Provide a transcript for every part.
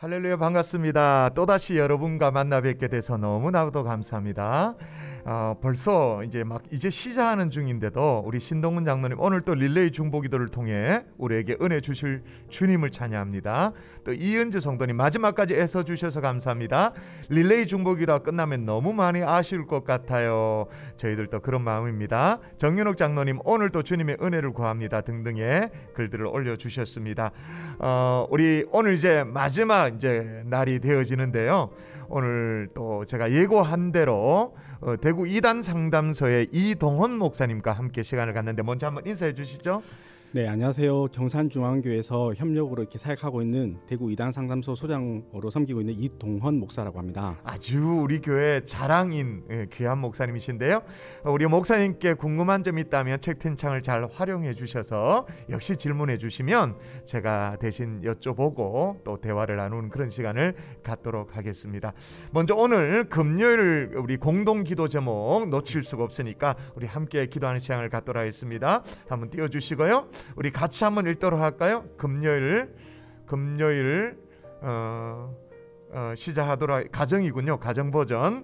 할렐루야, 반갑습니다. 또다시 여러분과 만나 뵙게 돼서 너무나도 감사합니다. 벌써 이제 시작하는 중인데도 우리 신동문 장로님 오늘 또 릴레이 중보기도를 통해 우리에게 은혜 주실 주님을 찬양합니다. 또 이은주 성도님 마지막까지 애써 주셔서 감사합니다. 릴레이 중보기도가 끝나면 너무 많이 아쉬울 것 같아요. 저희들도 그런 마음입니다. 정윤옥 장로님 오늘 또 주님의 은혜를 구합니다 등등의 글들을 올려주셨습니다. 우리 오늘 이제 마지막 날이 되어지는데요. 오늘 또 제가 예고한 대로 대구 2단 상담소의 이동헌 목사님과 함께 시간을 갖는데 먼저 한번 인사해 주시죠. 네, 안녕하세요. 경산중앙교회에서 협력으로 이렇게 사역하고 있는 대구 2단 상담소 소장으로 섬기고 있는 이동헌 목사라고 합니다. 아주 우리 교회 자랑인 귀한 목사님이신데요. 우리 목사님께 궁금한 점 있다면 채팅창을 잘 활용해 주셔서 역시 질문해 주시면 제가 대신 여쭤보고 또 대화를 나누는 그런 시간을 갖도록 하겠습니다. 먼저 오늘 금요일 우리 공동 기도 제목 놓칠 수가 없으니까 우리 함께 기도하는 시간을 갖도록 하겠습니다. 한번 띄워주시고요. 우리 같이 한번 읽도록 할까요? 금요일 시작하도록 가정이군요. 가정 버전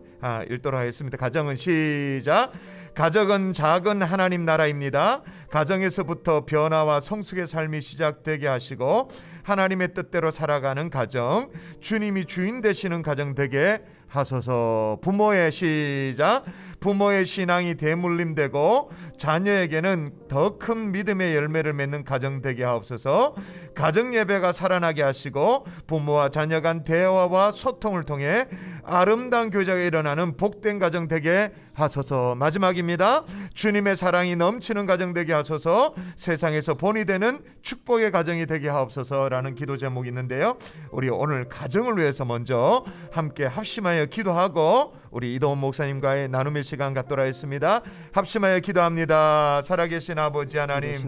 읽도록 하겠습니다. 가정은 시작. 가정은 작은 하나님 나라입니다. 가정에서부터 변화와 성숙의 삶이 시작되게 하시고 하나님의 뜻대로 살아가는 가정, 주님이 주인 되시는 가정 되게 하소서. 부모의 시작. 부모의 신앙이 대물림되고 자녀에게는 더 큰 믿음의 열매를 맺는 가정 되게 하옵소서. 가정 예배가 살아나게 하시고 부모와 자녀 간 대화와 소통을 통해 아름다운 교제가 일어나는 복된 가정 되게 하소서. 마지막입니다. 주님의 사랑이 넘치는 가정 되게 하소서. 세상에서 본이 되는 축복의 가정이 되게 하옵소서라는 기도 제목이 있는데요. 우리 오늘 가정을 위해서 먼저 함께 합심하여 기도하고 우리 이동헌 목사님과의 나눔의 시간 갖도록 하겠습니다. 합심하여 기도합니다. 살아계신 아버지 하나님,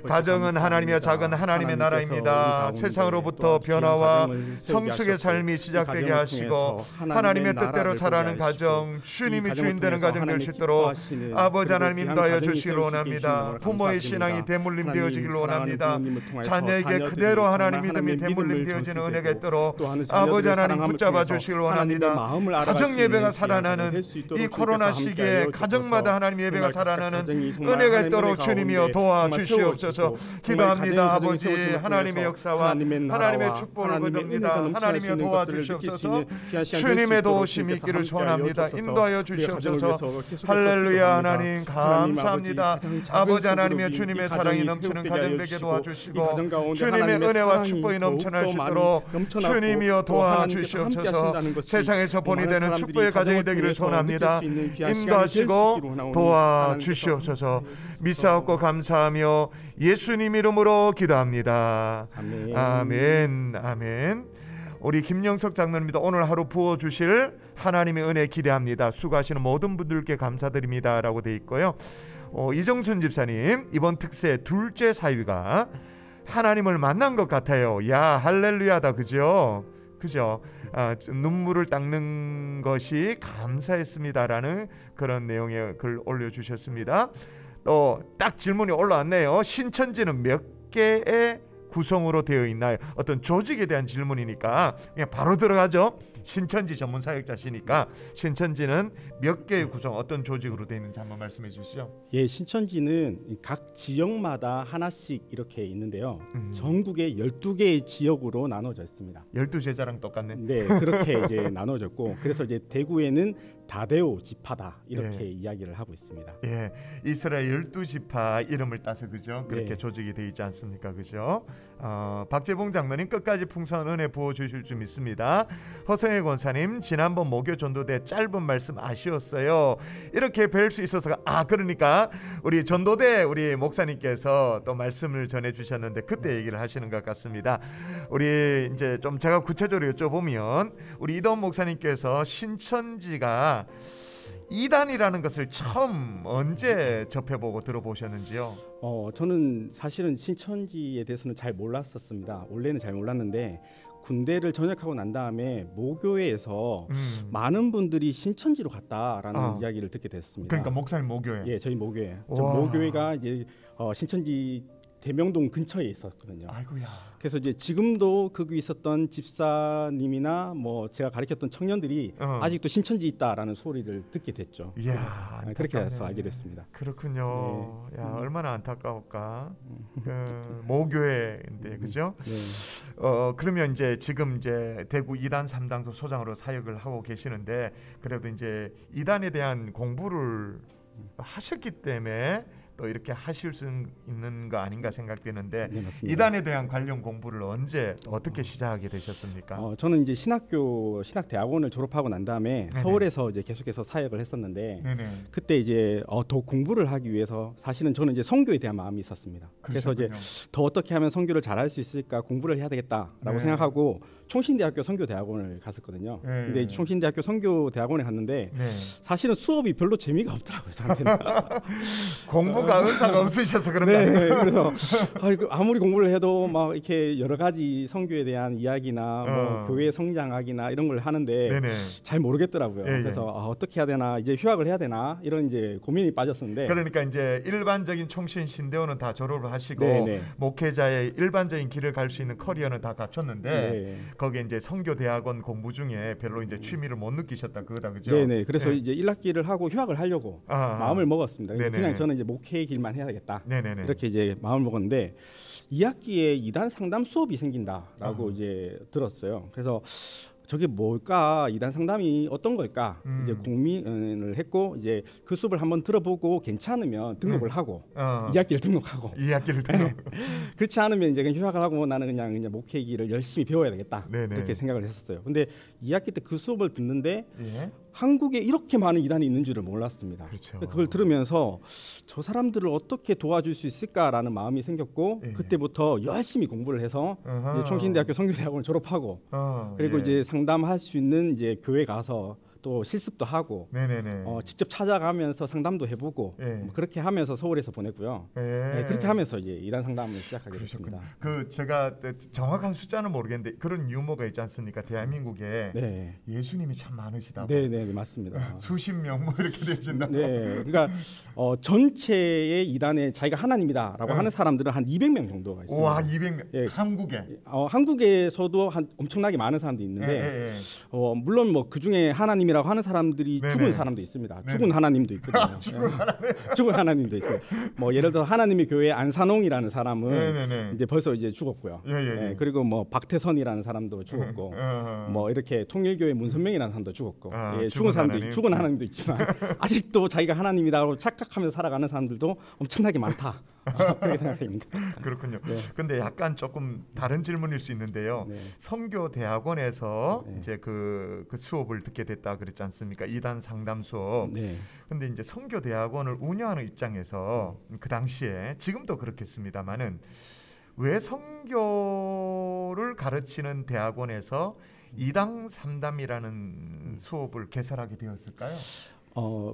가정은 하나님이여 작은 하나님의 나라입니다. 세상으로부터 변화와 성숙의 삶이 시작되게 하시고 하나님의 뜻대로 살아가는 가정, 주님이 주인 되는 가정 될 수 있도록 아버지 하나님 인도하여 주시기를 원합니다. 부모의 신앙이 대물림 되어지기를 원합니다. 자녀에게 그대로 하나님 믿음이 대물림 되어지는 은혜가 있도록 아버지 하나님 붙잡아 주시기를 원합니다. 가정 예배가 살아나는 이 코로나 시기에 가정마다 하나님 예배가 살아나는 은혜가 있도록 주님이여 도와주시옵소서. 기도합니다. 아버지 하나님의 역사와 하나님의 축복을 거듭니다. 하나님이여 도와주시옵소서. 주님의 도우심이 있기를 소원합니다. 인도하여 주시옵소서. 할렐루야. 하나님 감사합니다. 아버지 하나님의 주님의 사랑이 넘치는 가정 되게 도와주시고 주님의 은혜와 축복이 넘쳐날 수 있도록 주님이여 도와주시옵소서. 세상에서 본이 되는 축복의 가정이 되기를 소원합니다. 인도하시고 도와주시옵소서. 믿사옵고 감사하며 예수님 이름으로 기도합니다. 아멘. 아멘. 우리 김영석 장로님도 오늘 하루 부어주실 하나님의 은혜 기대합니다. 수고하시는 모든 분들께 감사드립니다 라고 되어 있고요. 이정순 집사님, 이번 특세 둘째 사위가 하나님을 만난 것 같아요. 야, 할렐루야다. 그죠? 눈물을 닦는 것이 감사했습니다라는 그런 내용의 글 올려주셨습니다. 또 딱 질문이 올라왔네요. 신천지는 몇 개의 구성으로 되어 있나요? 어떤 조직에 대한 질문이니까 그냥 바로 들어가죠. 신천지 전문 사역자시니까 신천지는 몇 개의 구성, 어떤 조직으로 되어 있는지 한번 말씀해 주시죠. 예, 신천지는 각 지역마다 하나씩 이렇게 있는데요. 전국에 12개의 지역으로 나눠져 있습니다. 12제자랑 똑같네. 네, 그렇게 이제 나눠졌고 그래서 이제 대구에는 다베오 지파다 이렇게 이야기를 하고 있습니다. 예, 이스라엘 12지파 이름을 따서 그죠? 그렇게 조직이 되어 있지 않습니까? 그죠? 박재봉 장로님 끝까지 풍성한 은혜 부어 주실 줄 믿습니다. 허성혜 권사님, 지난번 목요 전도대 짧은 말씀 아쉬웠어요. 이렇게 뵐 수 있어서 그러니까 우리 전도대 우리 목사님께서 또 말씀을 전해 주셨는데 그때 얘기를 하시는 것 같습니다. 우리 이제 좀 제가 구체적으로 여쭤보면 우리 이동헌 목사님께서 신천지가 2단이라는 것을 처음 언제 접해보고 들어보셨는지요? 저는 사실은 신천지에 대해서는 잘 몰랐었습니다. 원래는 잘 몰랐는데 군대를 전역하고 난 다음에 모교회에서 많은 분들이 신천지로 갔다라는 이야기를 듣게 됐습니다. 그러니까 목사님 모교회. 예, 저희 모교회. 모교회가 이제 신천지 대명동 근처에 있었거든요. 아이고야. 그래서 이제 지금도 거기 있었던 집사님이나 뭐 제가 가르쳤던 청년들이 아직도 신천지 있다라는 소리를 듣게 됐죠. 이야, 그렇게 해서 알게 됐습니다. 그렇군요. 야, 얼마나 안타까울까. 그 모교회인데 그죠? 네. 그러면 이제 지금 이제 대구 이단 3당소 소장으로 사역을 하고 계시는데 그래도 이제 이단에 대한 공부를 하셨기 때문에 또 이렇게 하실 수 있는 거 아닌가 생각되는데 네, 맞습니다. 이단에 대한 관련 공부를 언제 어떻게 시작하게 되셨습니까? 저는 이제 신학대학원을 졸업하고 난 다음에 네네. 서울에서 이제 계속해서 사역을 했었는데 네네. 그때 이제 더 공부를 하기 위해서 사실은 저는 이제 선교에 대한 마음이 있었습니다. 그래서 이제 더 어떻게 하면 선교를 잘할 수 있을까 공부를 해야 되겠다라고 네. 생각하고 총신대학교 선교대학원을 갔었거든요. 네. 근데 총신대학교 선교대학원에 갔는데 네. 사실은 수업이 별로 재미가 없더라고요. 저한테는. 공부가 은사가 없으셔서 그런가? 네, 그래서 아무리 공부를 해도 막 이렇게 여러 가지 선교에 대한 이야기나 뭐 교회 성장학이나 이런 걸 하는데 네네. 잘 모르겠더라고요. 예, 예. 그래서 어떻게 해야 되나 이제 휴학을 해야 되나 이런 이제 고민이 빠졌었는데. 그러니까 이제 일반적인 총신 신대원은 다 졸업을 하시고 네네. 목회자의 일반적인 길을 갈 수 있는 커리어는 다 갖췄는데 네. 거기에 이제 선교 대학원 공부 중에 별로 이제 취미를 못 느끼셨다 그거다 그죠? 네네. 그래서 네. 이제 1학기를 하고 휴학을 하려고 마음을 먹었습니다. 네네. 그냥 저는 이제 목회 길만 해야겠다. 네네네. 이렇게 이제 마음을 먹었는데 2학기에 이단 상담 수업이 생긴다라고 이제 들었어요. 그래서 저게 뭘까? 이단 상담이 어떤 걸까? 이제 고민을 했고 이제 그 수업을 한번 들어보고 괜찮으면 등록을 하고 2학기를 등록하고 2학기를 등록. 그렇지 않으면 이제 그냥 휴학을 하고 나는 그냥 목회기를 열심히 배워야 되겠다. 네네. 그렇게 생각을 했었어요. 근데 2학기 때 그 수업을 듣는데 예. 한국에 이렇게 많은 이단이 있는 줄을 몰랐습니다. 그렇죠. 그걸 들으면서 저 사람들을 어떻게 도와줄 수 있을까라는 마음이 생겼고 예. 그때부터 열심히 공부를 해서 이제 총신대학교 선교대학원을 졸업하고 그리고 예. 이제 상담할 수 있는 이제 교회 가서 또 실습도 하고 네네네. 직접 찾아가면서 상담도 해보고 예. 뭐 그렇게 하면서 서울에서 보냈고요. 예. 네, 그렇게 하면서 이제 이단 상담을 시작하게 그러셨군요. 됐습니다. 그 제가 정확한 숫자는 모르겠는데 그런 유머가 있지 않습니까? 대한민국에 네, 예수님이 참 많으시다고. 네, 맞습니다. 수십 명 뭐 이렇게 되신다고. 네, 그러니까 전체의 이단에 자기가 하나님이다라고 하는 사람들은 한 200명 정도가 있습니다. 와, 200명. 예. 한국에. 한국에서도 한 엄청나게 많은 사람들이 있는데 물론 뭐 그 중에 하나님이라고 하는 사람들이 네네. 죽은 사람도 있습니다. 네네. 죽은 하나님도 있거든요. 죽은 하나님도 있어요. 뭐 예를 들어 하나님의 교회 안산홍이라는 사람은 네네네. 이제 벌써 이제 죽었고요. 예. 그리고 뭐 박태선이라는 사람도 죽었고, 뭐 이렇게 통일교회 문선명이라는 사람도 죽었고, 죽은 사람도 하나님. 죽은 하나님도 있지만 아직도 자기가 하나님이라고 착각하면서 살아가는 사람들도 엄청나게 많다. 그렇게 생각합니다. 그렇군요. 네. 근데 약간 조금 다른 질문일 수 있는데요. 네. 선교 대학원에서 네. 이제 그 수업을 듣게 됐다 그랬지 않습니까? 이단 상담 수업. 네. 근데 이제 선교 대학원을 운영하는 입장에서 그 당시에 지금도 그렇겠습니다만은 왜 선교를 가르치는 대학원에서 이당 삼담이라는 수업을 개설하게 되었을까요?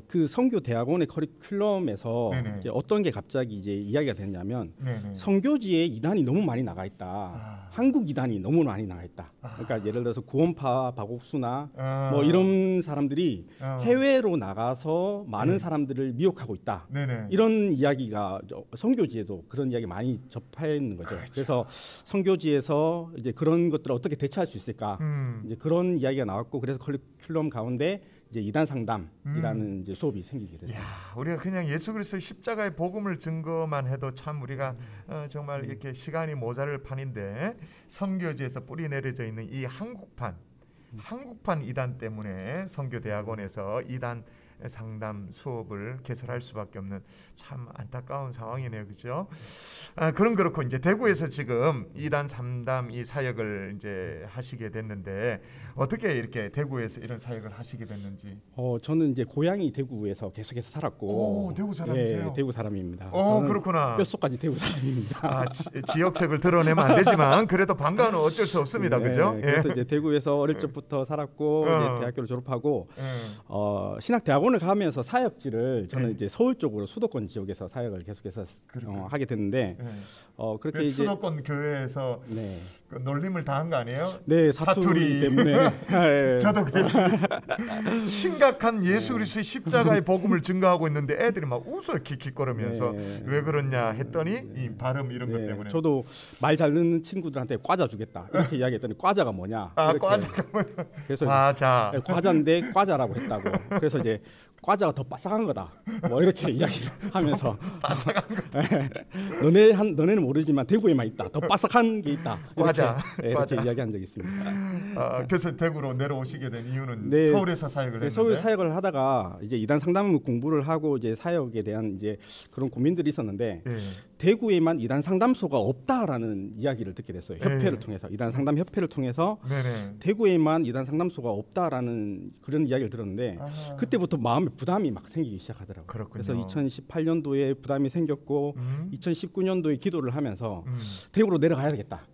그 선교 대학원의 커리큘럼에서 네네. 이제 어떤 게 갑자기 이제 이야기가 됐냐면 네네. 선교지에 이단이 너무 많이 나가 있다. 한국 이단이 너무 많이 나가 있다. 그러니까 예를 들어서 구원파 박옥수나 뭐 이런 사람들이 해외로 나가서 많은 사람들을 미혹하고 있다. 네네. 이런 이야기가 선교지에도 그런 이야기 많이 접하는 거죠. 그렇죠. 그래서 선교지에서 이제 그런 것들을 어떻게 대처할 수 있을까? 이제 그런 이야기가 나왔고 그래서 커리큘럼 가운데 이제 이단 상담이라는 이제 수업이 생기게 됐습니다. 야, 우리가 그냥 예수 그리스도의 십자가의 복음을 증거만 해도 참 우리가 정말 이렇게 시간이 모자랄 판인데 선교지에서 뿌리 내려져 있는 이 한국판 이단 때문에 선교 대학원에서 이단 상담 수업을 개설할 수밖에 없는 참 안타까운 상황이네요, 그렇죠? 그럼 그렇고 이제 대구에서 지금 이단 삼담 이 사역을 이제 하시게 됐는데 어떻게 이렇게 대구에서 이런 사역을 하시게 됐는지? 저는 이제 고향이 대구에서 계속해서 살았고, 오, 대구 사람이세요? 네, 대구 사람입니다. 그렇구나. 뼈속까지 대구 사람입니다. 지역색을 드러내면 안 되지만 그래도 방과는 어쩔 수 없습니다, 네, 그죠? 그래서 이제 대구에서 어릴 적부터 살았고 이제 대학교를 졸업하고 신학대학원 오늘 가면서 사역지를 저는 네. 이제 서울 쪽으로 수도권 지역에서 사역을 계속해서 하게 됐는데 네. 그렇게 이제 수도권 교회에서 네. 그 놀림을 당한 거 아니에요? 네, 사투리 때문에 네. 저도 그랬습니다. 심각한 예수 그리스도의 십자가의 복음을 증거하고 있는데 애들이 막 웃어 킥킥거리면서 네. 왜 그러냐 했더니 이 발음 이런 것 네, 때문에. 저도 말 잘 듣는 친구들한테 과자 주겠다 이렇게 이야기했더니 과자가 뭐냐? 이렇게. 과자가 뭐냐? 그래서 과자. 네, 과자인데 과자라고 했다고. 그래서 이제 과자가 더 바삭한 거다. 뭐 이렇게 이야기를 하면서 바삭한 거. 너네는 모르지만 대구에만 있다. 더 바삭한 게 있다. 과자. 이렇게 이야기한 적이 있습니다. 그래서 대구로 내려오시게 된 이유는 네, 서울에서 사역을 했는데. 서울 사역을 하다가 이제 이단 상담 공부를 하고 이제 사역에 대한 이제 그런 고민들이 있었는데 예. 대구에만 이단 상담소가 없다라는 이야기를 듣게 됐어요. 협회를 통해서 이단 상담 협회를 통해서 네네. 대구에만 이단 상담소가 없다라는 그런 이야기를 들었는데 아하. 그때부터 마음에 부담이 막 생기기 시작하더라고요. 그렇군요. 그래서 2018년도에 부담이 생겼고 2019년도에 기도를 하면서 대구로 내려가야 되겠다.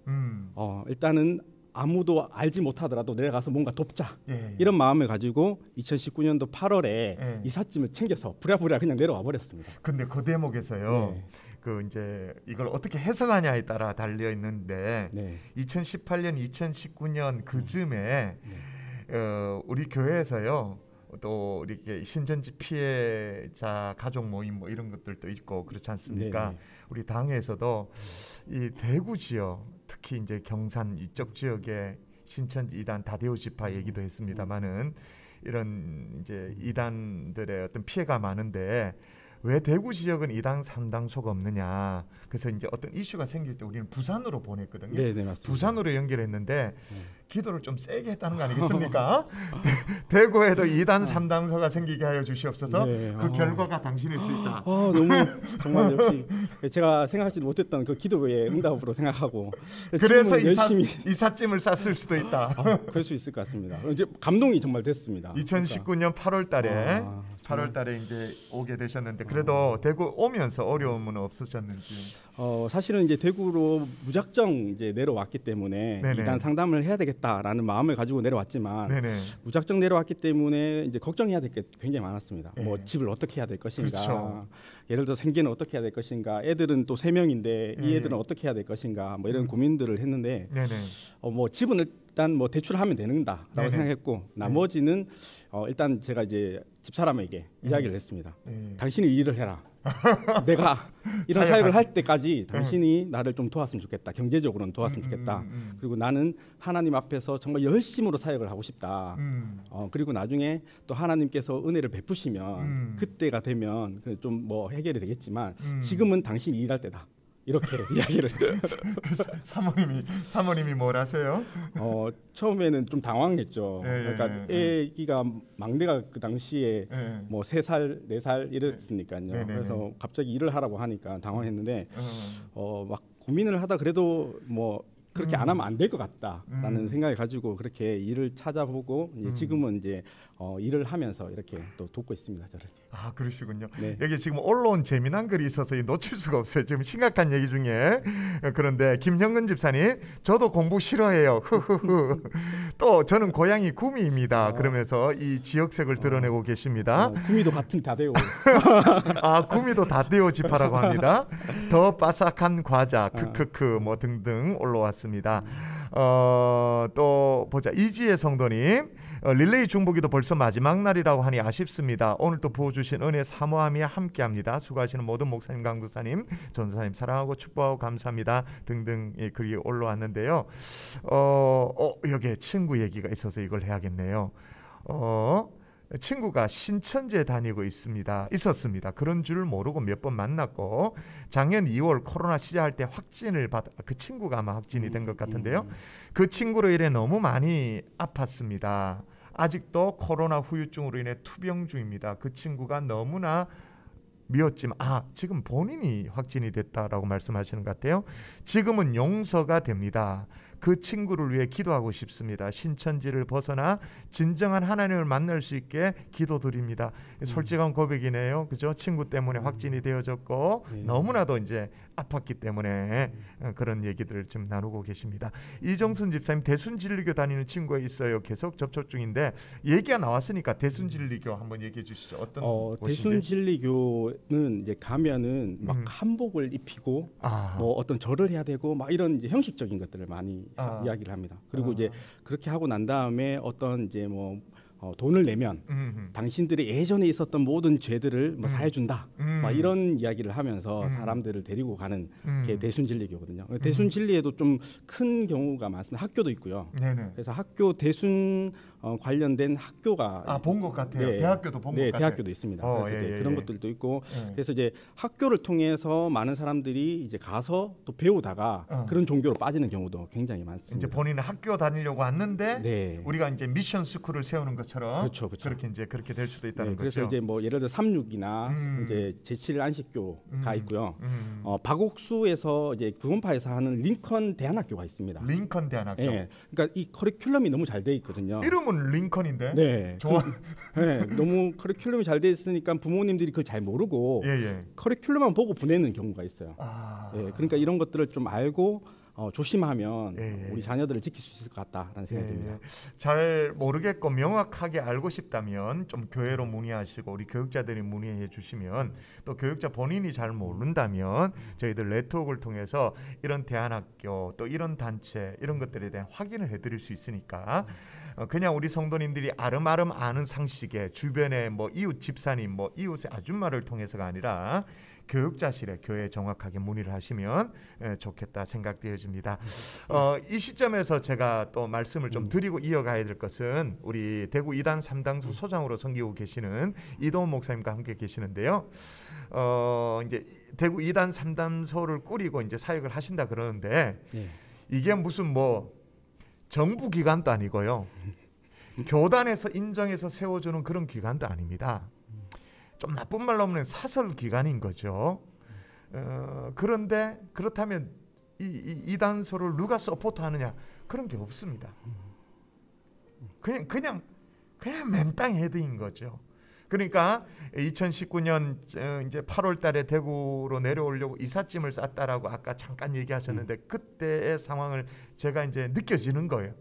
일단은 아무도 알지 못하더라도 내려가서 뭔가 돕자. 예. 이런 마음을 가지고 2019년도 8월에 예. 이삿짐을 챙겨서 부랴부랴 그냥 내려와 버렸습니다. 근데 그 대목에서요. 네. 그 이제 이걸 어떻게 해석하냐에 따라 달려 있는데 네. 2018년, 2019년 그쯤에 우리 교회에서요. 또 이렇게 신천지 피해자 가족 모임 뭐 이런 것들도 있고 그렇지 않습니까? 네. 우리 당에서도 이 대구 지역, 특히 이제 경산 이쪽 지역에 신천지 이단 다대오 지파 얘기도 했습니다만은 이런 이제 이단들의 어떤 피해가 많은데 왜 대구 지역은 이단 상담소가 없느냐? 그래서 이제 어떤 이슈가 생길 때 우리는 부산으로 보냈거든요. 네, 맞습니다. 부산으로 연결했는데 기도를 좀 세게 했다는 거 아니겠습니까? 대구에도 이단 상담소가 생기게 하여 주시옵소서. 네. 그 결과가 당신일 수 있다. 너무 정말 역시 제가 생각하지도 못했던 그 기도의 응답으로 생각하고 그래서 열심히 이삿짐을 쌌을 수도 있다. 그럴 수 있을 것 같습니다. 이제 감동이 정말 됐습니다. 2019년 8월달에 아, 8월달에 이제 오게 되셨는데 그래도 대구 오면서 어려움은 없으셨는지? 사실은 이제 대구로 무작정 이제 내려왔기 때문에 네네. 이단 상담을 해야 되겠다라는 마음을 가지고 내려왔지만 네네. 무작정 내려왔기 때문에 이제 걱정해야 될 게 굉장히 많았습니다. 네. 뭐 집을 어떻게 해야 될 것인가, 그렇죠. 예를 들어 생계는 어떻게 해야 될 것인가, 애들은 또 3명인데 이 네. 애들은 어떻게 해야 될 것인가, 뭐 이런 고민들을 했는데 네네. 뭐 집은 일단 뭐 대출하면 되는다라고 네네. 생각했고 나머지는 일단 제가 이제 집사람에게 이야기를 했습니다. 네. 당신이 일을 해라. 내가 이런 사역을 할 때까지 당신이 나를 좀 도왔으면 좋겠다. 경제적으로는 도왔으면 좋겠다. 그리고 나는 하나님 앞에서 정말 열심으로 사역을 하고 싶다. 그리고 나중에 또 하나님께서 은혜를 베푸시면 그때가 되면 좀 뭐 해결이 되겠지만 지금은 당신이 일할 때다. 이렇게 이야기를 사모님이 뭘 하세요? 처음에는 좀 당황했죠. 예, 그러니까 예. 애기가 막내가 그 당시에 예. 뭐 3살, 4살 이랬으니까요. 네네네. 그래서 갑자기 일을 하라고 하니까 당황했는데 막 고민을 하다 그래도 뭐 그렇게 안 하면 안 될 것 같다라는 생각을 가지고 그렇게 일을 찾아보고 이제 지금은 이제 일을 하면서 이렇게 또 돕고 있습니다. 저를. 아 그러시군요. 네. 여기 지금 올라온 재미난 글이 있어서 놓칠 수가 없어요. 지금 심각한 얘기 중에 그런데 김형근 집사님 저도 공부 싫어해요. 또 저는 고향이 구미입니다. 그러면서 이 지역색을 드러내고 계십니다. 구미도 같은 다대오. 아 구미도 다대오 지파라고 합니다. 더 바삭한 과자 크크크 뭐 등등 올라왔습니다. 또 보자 이지혜 성도님 릴레이 중보기도 벌써 마지막 날이라고 하니 아쉽습니다. 오늘 또 부어주신 은혜 사모함이 함께합니다. 수고하시는 모든 목사님, 강도사님, 전도사님 사랑하고 축복하고 감사합니다. 등등 글이 올라왔는데요. 여기에 친구 얘기가 있어서 이걸 해야겠네요. 친구가 신천지에 다니고 있었습니다. 그런 줄 모르고 몇 번 만났고 작년 2월 코로나 시작할 때 확진을 받아 그 친구가 아마 확진이 된 것 같은데요. 그 친구로 인해 너무 많이 아팠습니다. 아직도 코로나 후유증으로 인해 투병 중입니다. 그 친구가 너무나 미웠지만 지금 본인이 확진이 됐다라고 말씀하시는 것 같아요. 지금은 용서가 됩니다. 그 친구를 위해 기도하고 싶습니다. 신천지를 벗어나 진정한 하나님을 만날 수 있게 기도드립니다. 솔직한 고백이네요. 그죠? 친구 때문에 확진이 되어졌고 너무나도 이제 아팠기 때문에 그런 얘기들을 좀 나누고 계십니다. 이정순 집사님 대순진리교 다니는 친구가 있어요. 계속 접촉 중인데 얘기가 나왔으니까 대순진리교 한번 얘기해 주시죠. 어떤 곳인지? 대순진리교는 이제 가면은 막 한복을 입히고 뭐 어떤 절을 해야 되고 막 이런 이제 형식적인 것들을 많이 이야기를 합니다. 그리고 이제 그렇게 하고 난 다음에 어떤 이제 뭐 돈을 내면 당신들이 예전에 있었던 모든 죄들을 뭐 사해준다. 막 이런 이야기를 하면서 사람들을 데리고 가는 게 대순진리교거든요. 대순진리에도 좀 큰 경우가 많습니다. 학교도 있고요. 네네. 그래서 학교 대순 관련된 학교가 본 것 같아요. 네, 대학교도 본 것 네, 같아요. 대학교도 있습니다. 그래서 이제 그런 것들도 있고 예. 그래서 이제 학교를 통해서 많은 사람들이 이제 가서 또 배우다가 그런 종교로 빠지는 경우도 굉장히 많습니다. 이제 본인은 학교 다니려고 왔는데 네. 우리가 이제 미션 스쿨을 세우는 것처럼 그렇죠. 그렇게 이제 그렇게 될 수도 있다는 그래서 거죠. 이제 뭐 예를 들어 36이나 이제 제7 안식교가 있고요. 박옥수에서 이제 구원파에서 하는 링컨 대안학교가 있습니다. 링컨 대안학교. 예. 그러니까 이 커리큘럼이 너무 잘 돼 있거든요. 이름은 링컨인데. 네. 좋아. 네, 너무 커리큘럼이 잘 돼 있으니까 부모님들이 그걸 잘 모르고 예. 커리큘럼만 보고 보내는 경우가 있어요. 예, 그러니까 이런 것들을 좀 알고 조심하면 우리 자녀들을 지킬 수 있을 것 같다라는 생각이 듭니다. 잘 모르겠고 명확하게 알고 싶다면 좀 교회로 문의하시고 우리 교육자들이 문의해 주시면 또 교육자 본인이 잘 모른다면 저희들 네트워크를 통해서 이런 대안학교 또 이런 단체 이런 것들에 대한 확인을 해드릴 수 있으니까 그냥 우리 성도님들이 아름아름 아는 상식에 주변에 뭐 이웃 집사님 뭐 이웃의 아줌마를 통해서가 아니라 교육자실에 교회에 정확하게 문의를 하시면 좋겠다 생각되어집니다. 이 시점에서 제가 또 말씀을 좀 드리고 이어가야 될 것은 우리 대구 이단 3당소 소장으로 섬기고 계시는 이동훈 목사님과 함께 계시는데요. 이제 대구 이단 3당소를 꾸리고 이제 사역을 하신다 그러는데 이게 무슨 뭐 정부 기관도 아니고요. 교단에서 인정해서 세워주는 그런 기관도 아닙니다. 좀 나쁜 말로 하면 사설 기관인 거죠. 그런데 그렇다면 이 단소를 누가 서포트하느냐 그런 게 없습니다. 그냥 맨땅 헤드인 거죠. 그러니까 2019년 이제 8월달에 대구로 내려오려고 이삿짐을 쌌다라고 아까 잠깐 얘기하셨는데 그때의 상황을 제가 이제 느껴지는 거예요.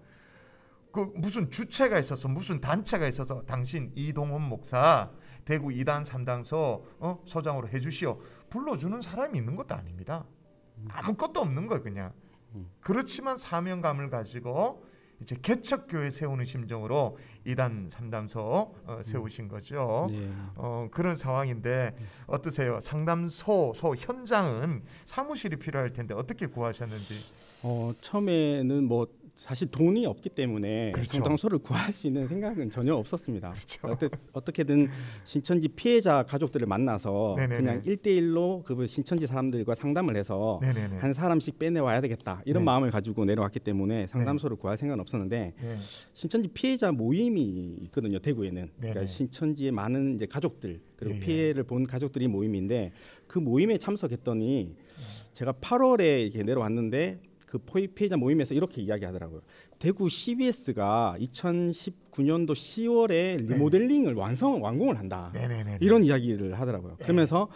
그 무슨 주체가 있어서 무슨 단체가 있어서 당신 이동훈 목사 대구 2단 3당소 소장으로 해주시오 불러주는 사람이 있는 것도 아닙니다. 아무것도 없는 거예요. 그냥 그렇지만 사명감을 가지고 이제 개척교회 세우는 심정으로 2단 3당소 세우신 거죠. 그런 상황인데 어떠세요? 상담소 현장은 사무실이 필요할 텐데 어떻게 구하셨는지. 처음에는 뭐 사실 돈이 없기 때문에 상담소를 구할 수 있는 생각은 전혀 없었습니다. 어떻게든 신천지 피해자 가족들을 만나서 그냥 1대1로 그 신천지 사람들과 상담을 해서 한 사람씩 빼내와야 되겠다 이런 마음을 가지고 내려왔기 때문에 상담소를 구할 생각은 없었는데 신천지 피해자 모임이 있거든요. 대구에는. 그러니까 신천지의 많은 이제 가족들 그리고 피해를 본 가족들이 모임인데 그 모임에 참석했더니 제가 8월에 이렇게 내려왔는데 그 피해자 모임에서 이렇게 이야기하더라고요. 대구 CBS가 2019년도 10월에 리모델링을 완공을 한다. 이런 이야기를 하더라고요. 그러면서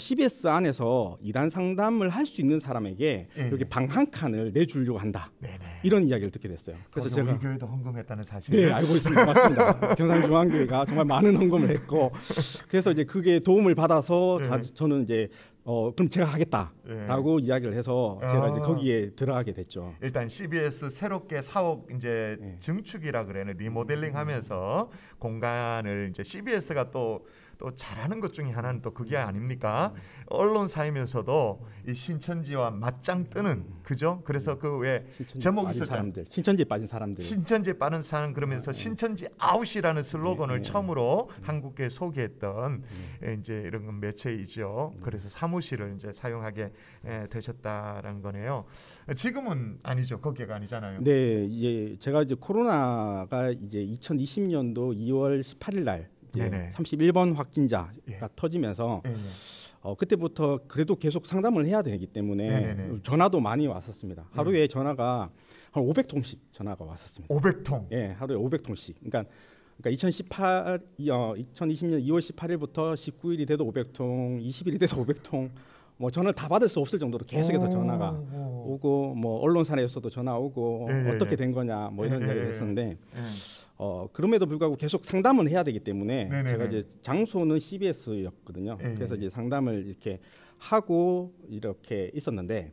CBS 안에서 이단 상담을 할 수 있는 사람에게 이렇게 방 한 칸을 내주려고 한다. 이런 이야기를 듣게 됐어요. 그래서 제가 우리 교회도 헌금했다는 사실. 네, 알고 있습니다. 맞습니다. 경상중앙교회가 정말 많은 헌금을 했고, 그래서 이제 그게 도움을 받아서 저는 이제 그럼 제가 하겠다라고 이야기를 해서 제가 이제 거기에 들어가게 됐죠. 일단 CBS 새롭게 사옥 이제 증축이라 그래요. 리모델링하면서 공간을 이제 CBS가 또 잘하는 것 중에 하나는 또 그게 아닙니까? 언론사이면서도 이 신천지와 맞짱 뜨는 그죠? 그래서 그 왜 제목이 있었잖아요. 신천지에 빠진 사람들. 신천지에 빠진 사람 그러면서 신천지 아웃이라는 슬로건을 처음으로 한국에 소개했던 이제 이런 매체이죠. 그래서 사무실을 이제 사용하게 되셨다는 거네요. 지금은 아니죠. 거기가 아니잖아요. 네, 이제 제가 이제 코로나가 이제 2020년도 2월 18일 날 31번 확진자가 터지면서 그때부터 그래도 계속 상담을 해야 되기 때문에 전화도 많이 왔었습니다. 하루에 전화가 한 500통씩 전화가 왔었습니다. 500통? 예, 하루에 500통씩. 그러니까 2020년 2월 18일부터 19일이 돼도 500통, 20일이 돼서 500통 뭐 전화를 다 받을 수 없을 정도로 계속해서 전화가 오고 뭐 언론사에서도 전화 오고 어떻게 된 거냐 뭐 이런 이야기를 했었는데 그럼에도 불구하고 계속 상담은 해야 되기 때문에 제가 이제 장소는 CBS였거든요. 그래서 이제 상담을 이렇게 하고 이렇게 있었는데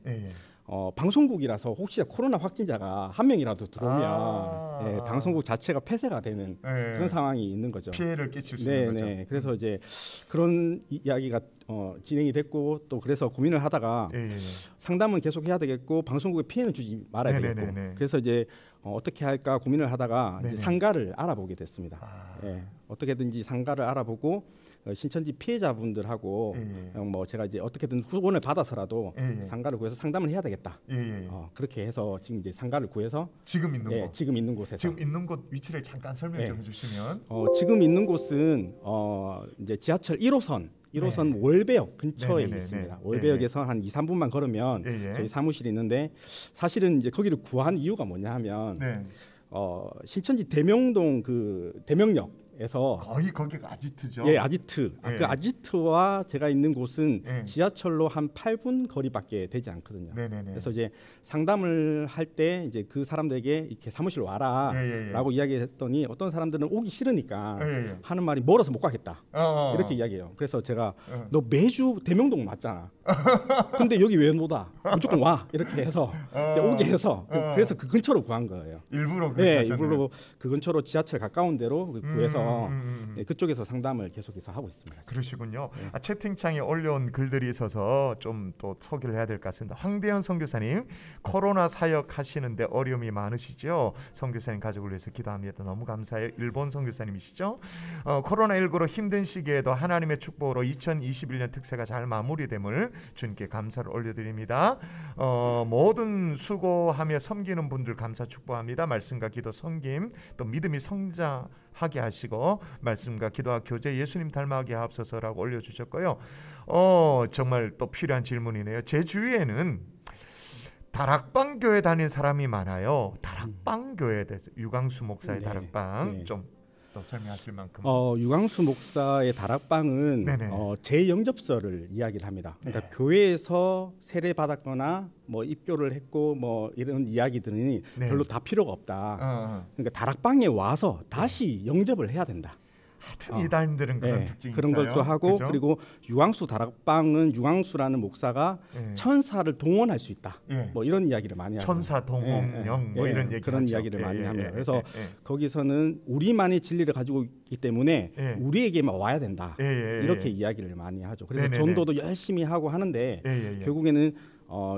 방송국이라서 혹시 코로나 확진자가 한 명이라도 들어오면 방송국 자체가 폐쇄가 되는 그런 상황이 있는 거죠. 피해를 끼칠 수 있는 거죠. 그래서 이제 그런 이야기가 진행이 됐고 또 그래서 고민을 하다가 상담은 계속 해야 되겠고 방송국에 피해는 주지 말아야 되겠고 그래서 이제 어떻게 할까 고민을 하다가 이제 상가를 알아보게 됐습니다. 어떻게든지 상가를 알아보고 신천지 피해자분들하고 뭐 제가 이제 어떻게든 후원을 받아서라도 상가를 구해서 상담을 해야 되겠다. 그렇게 해서 지금 이제 상가를 구해서 지금 있는 곳, 지금 있는 곳에서 지금 있는 곳 위치를 잠깐 설명 좀 해주시면 지금 있는 곳은 이제 지하철 1호선 월배역 근처에 있습니다. 월배역에서 한 2, 3분만 걸으면 저희 사무실이 있는데 사실은 이제 거기를 구한 이유가 뭐냐 하면 신천지 대명동 그 대명역에서 거의 거기가 아지트죠. 아지트. 그 아지트와 제가 있는 곳은 지하철로 한 8분 거리밖에 되지 않거든요. 그래서 이제 상담을 할 때 이제 그 사람들에게 이렇게 사무실 와라라고 이야기했더니 어떤 사람들은 오기 싫으니까 하는 말이 멀어서 못 가겠다. 이렇게 이야기해요. 그래서 제가 너 매주 대명동 맞잖아. 근데 여기 왜 못 와? 무조건 와. 이렇게 해서 오게 해서 그래서 그 근처로 구한 거예요. 일부러 일부러 그 근처로 지하철 가까운 데로 구해서 그쪽에서 상담을 계속해서 하고 있습니다. 그러시군요. 채팅창에 올려온 글들이 있어서 좀 또 소개를 해야 될 것 같습니다. 황대현 선교사님, 코로나 사역 하시는데 어려움이 많으시죠? 선교사님 가족을 위해서 기도합니다. 너무 감사해요. 일본 선교사님이시죠? 코로나19로 힘든 시기에도 하나님의 축복으로 2021년 특세가 잘 마무리됨을 주님께 감사를 올려드립니다. 모든 수고하며 섬기는 분들 감사 축복합니다. 말씀과 기도, 섬김, 또 믿음이 성장하게 하시고 말씀과 기도와 교제 예수님 닮아가게 하옵소서라고 올려주셨고요. 정말 또 필요한 질문이네요. 제 주위에는 다락방 교회 다닌 사람이 많아요. 다락방 교회에 대해서 유광수 목사의 다락방 좀 더 설명하실 만큼. 유광수 목사의 다락방은 재영접서를 이야기를 합니다. 그러니까 교회에서 세례 받았거나 뭐 입교를 했고 뭐 이런 이야기들은 별로 다 필요가 없다. 그러니까 다락방에 와서 다시 영접을 해야 된다. 하여튼 이단들은 그런 특징이 그런 있어요. 걸 또 하고 그죠? 그리고 유광수 다락방은 유광수라는 목사가 천사를 동원할 수 있다. 뭐 이런 이야기를 많이 하죠. 천사 동원령 뭐 이런 얘기 그런 이야기를 많이 합니다. 그래서 거기서는 우리만의 진리를 가지고 있기 때문에 우리에게만 와야 된다. 이렇게 이야기를 많이 하죠. 그래서 전도도 열심히 하고 하는데 결국에는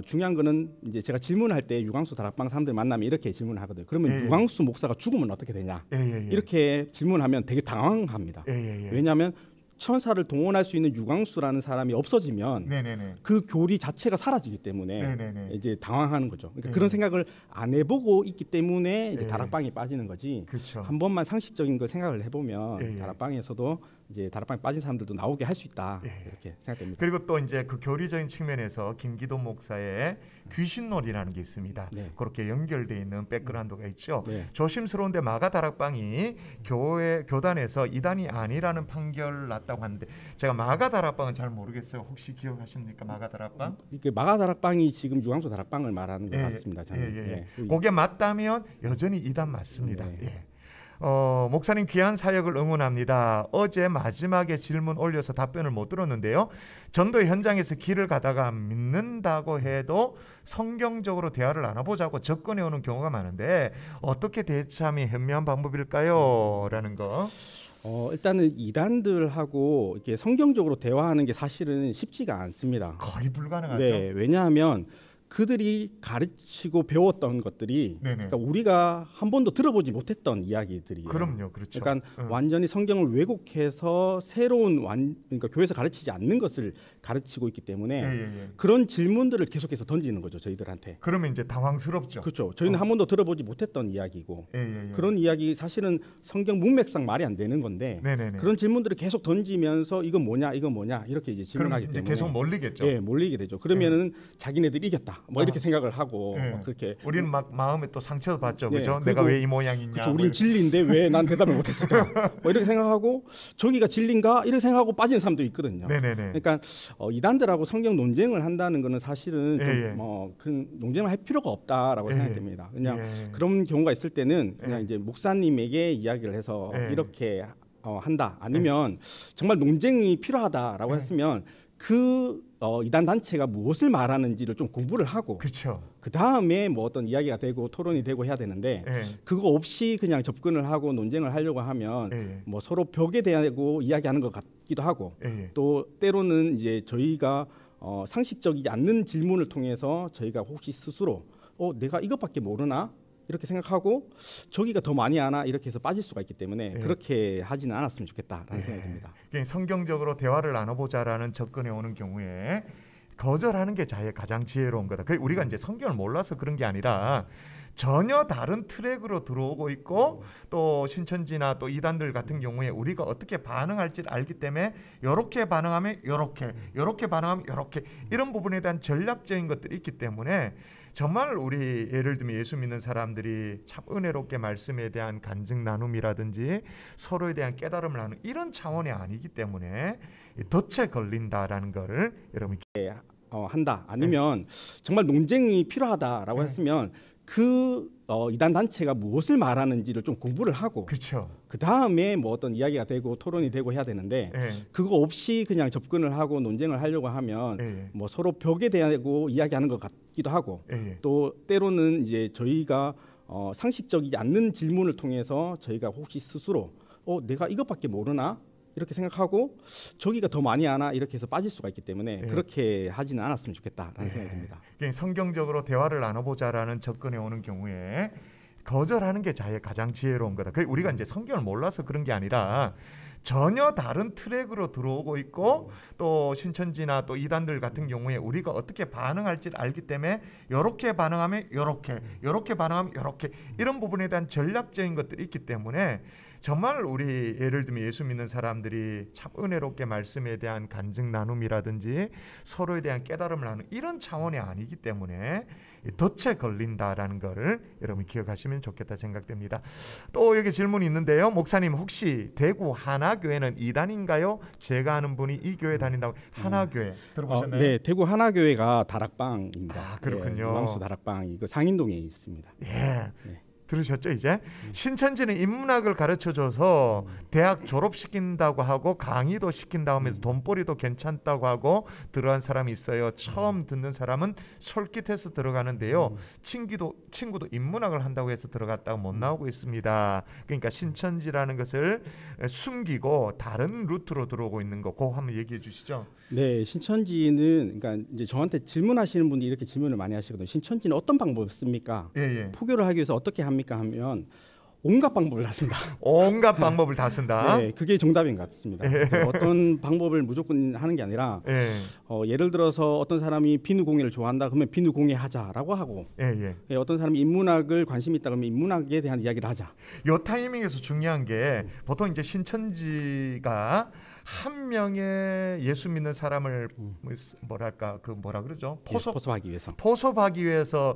중요한 거는 이제 제가 질문할 때 유광수 다락방 사람들 만나면 이렇게 질문을 하거든요. 그러면 유광수 목사가 죽으면 어떻게 되냐? 이렇게 질문하면 되게 당황합니다. 왜냐하면 천사를 동원할 수 있는 유광수라는 사람이 없어지면 그 교리 자체가 사라지기 때문에 이제 당황하는 거죠. 그러니까 그런 생각을 안 해보고 있기 때문에 이제 다락방에 빠지는 거지. 그렇죠. 한 번만 상식적인 거 생각을 해보면 다락방에서도 이제 다락방에 빠진 사람들도 나오게 할 수 있다. 이렇게 생각됩니다. 그리고 또 이제 그 교리적인 측면에서 김기도 목사의 귀신놀이라는 게 있습니다. 그렇게 연결돼 있는 백그라운드가 있죠. 조심스러운데 마가 다락방이 교단에서 이단이 아니라는 판결 났다고 하는데 제가 마가 다락방은 잘 모르겠어요. 혹시 기억하십니까? 마가 다락방? 이게 마가 다락방이 지금 유광수 다락방을 말하는 것 같습니다. 저는. 그게 맞다면 여전히 이단 맞습니다. 목사님 귀한 사역을 응원합니다. 어제 마지막에 질문 올려서 답변을 못 들었는데요. 전도 현장에서 길을 가다가 믿는다고 해도 성경적으로 대화를 나눠보자고 접근해 오는 경우가 많은데 어떻게 대처하면 현명한 방법일까요? 라는 거. 일단은 이단들하고 이렇게 성경적으로 대화하는 게 사실은 쉽지가 않습니다. 거의 불가능하죠. 왜냐하면 그들이 가르치고 배웠던 것들이 그러니까 우리가 한 번도 들어보지 못했던 이야기들이에요. 그럼요, 그렇죠. 그러니까 완전히 성경을 왜곡해서 새로운 그러니까 교회에서 가르치지 않는 것을 가르치고 있기 때문에 그런 질문들을 계속해서 던지는 거죠, 저희들한테. 그러면 이제 당황스럽죠. 그렇죠. 저희는 한 번도 들어보지 못했던 이야기고 그런 이야기 사실은 성경 문맥상 말이 안 되는 건데 그런 질문들을 계속 던지면서 이건 뭐냐 이렇게 이제 질문하기 때문에 계속 몰리겠죠. 몰리게 되죠. 그러면은 자기네들이 이겼다. 뭐 이렇게 생각을 하고 예. 그렇게 우리는 막 마음에 또 상처도 받죠, 네, 그죠? 내가 왜 이 모양이냐. 그렇죠. 우리는 진리인데 왜 난 대답을 못했을까? 뭐 이렇게 생각하고 저기가 진리인가 이렇게 생각하고 빠지는 사람도 있거든요. 네네네. 그러니까 이단들하고 성경 논쟁을 한다는 거는 사실은 예, 예. 그 논쟁을 할 필요가 없다라고 예, 생각됩니다. 그냥 예. 그런 경우가 있을 때는 그냥 예. 이제 목사님에게 이야기를 해서 예. 이렇게 한다. 아니면 정말 논쟁이 필요하다라고 했으면 그 이단 단체가 무엇을 말하는지를 좀 공부를 하고 그렇죠. 그 다음에 뭐 어떤 이야기가 되고 토론이 되고 해야 되는데 예. 그거 없이 그냥 접근을 하고 논쟁을 하려고 하면 예. 뭐 서로 벽에 대고 이야기하는 것 같기도 하고 예. 또 때로는 이제 저희가 상식적이지 않는 질문을 통해서 저희가 혹시 스스로 내가 이것밖에 모르나 이렇게 생각하고 저기가 더 많이 아나 이렇게 해서 빠질 수가 있기 때문에 예. 그렇게 하지는 않았으면 좋겠다라는 예. 생각이 듭니다. 성경적으로 대화를 나눠보자라는 접근에 오는 경우에 거절하는 게 가장 지혜로운 거다. 우리가 이제 성경을 몰라서 그런 게 아니라 전혀 다른 트랙으로 들어오고 있고 또 신천지나 또 이단들 같은 경우에 우리가 어떻게 반응할지를 알기 때문에 이렇게 반응하면 이렇게 반응하면 이렇게 이런 부분에 대한 전략적인 것들이 있기 때문에 정말 우리 예를 들면 예수 믿는 사람들이 참 은혜롭게 말씀에 대한 간증 나눔이라든지 서로에 대한 깨달음을 하는 이런 차원이 아니기 때문에 덫에 걸린다라는 거를 여러분 한다. 아니면 정말 논쟁이 필요하다라고 했으면 그 이단 단체가 무엇을 말하는지를 좀 공부를 하고 그렇죠. 그 다음에 뭐 어떤 이야기가 되고 토론이 되고 해야 되는데 그거 없이 그냥 접근을 하고 논쟁을 하려고 하면 뭐 서로 벽에 대고 이야기하는 것 같기도 하고 또 때로는 이제 저희가 상식적이지 않는 질문을 통해서 저희가 혹시 스스로 내가 이것밖에 모르나 이렇게 생각하고 저기가 더 많이 아나 이렇게 해서 빠질 수가 있기 때문에 그렇게 하지는 않았으면 좋겠다라는 생각이 듭니다. 성경적으로 대화를 나눠보자라는 접근에 오는 경우에 거절하는 게 가장 지혜로운 거다. 우리가 이제 성경을 몰라서 그런 게 아니라 전혀 다른 트랙으로 들어오고 있고 또 신천지나 또 이단들 같은 경우에 우리가 어떻게 반응할지를 알기 때문에 이렇게 반응하면 이렇게 반응하면 이렇게 이런 부분에 대한 전략적인 것들이 있기 때문에 정말 우리 예를 들면 예수 믿는 사람들이 참 은혜롭게 말씀에 대한 간증 나눔이라든지 서로에 대한 깨달음을 하는 이런 차원이 아니기 때문에 덫에 걸린다라는 거를 여러분 기억하시면 좋겠다 생각됩니다. 또 여기 질문이 있는데요. 목사님 혹시 대구 하나교회는 이단인가요? 제가 아는 분이 이 교회 다닌다고. 하나교회 들어보셨나요? 네, 대구 하나교회가 다락방입니다. 그렇군요. 노량수 다락방 이거 상인동에 있습니다. 네. 들으셨죠? 이제 신천지는 인문학을 가르쳐줘서 대학 졸업시킨다고 하고 강의도 시킨다고 하면서 돈벌이도 괜찮다고 하고 들어간 사람이 있어요. 처음 듣는 사람은 솔깃해서 들어가는데요. 친구도 인문학을 한다고 해서 들어갔다가 못 나오고 있습니다. 그러니까 신천지라는 것을 숨기고 다른 루트로 들어오고 있는 거 그거 한번 얘기해 주시죠. 네, 신천지는 그러니까 이제 저한테 질문하시는 분들이 이렇게 질문을 많이 하시거든요. 신천지는 어떤 방법을 씁니까? 포교를 하기 위해서 어떻게 합니까? 하면 온갖 방법을 다 쓴다. 온갖 방법을 다 쓴다. 네, 그게 정답인 것 같습니다. 어떤 방법을 무조건 하는 게 아니라 예를 들어서 어떤 사람이 비누공예를 좋아한다 그러면 비누공예 하자라고 하고 어떤 사람이 인문학을 관심 있다 그러면 인문학에 대한 이야기를 하자. 요 타이밍에서 중요한 게 보통 이제 신천지가 한 명의 예수 믿는 사람을 뭐랄까 뭐라 그러죠? 포섭하기 위해서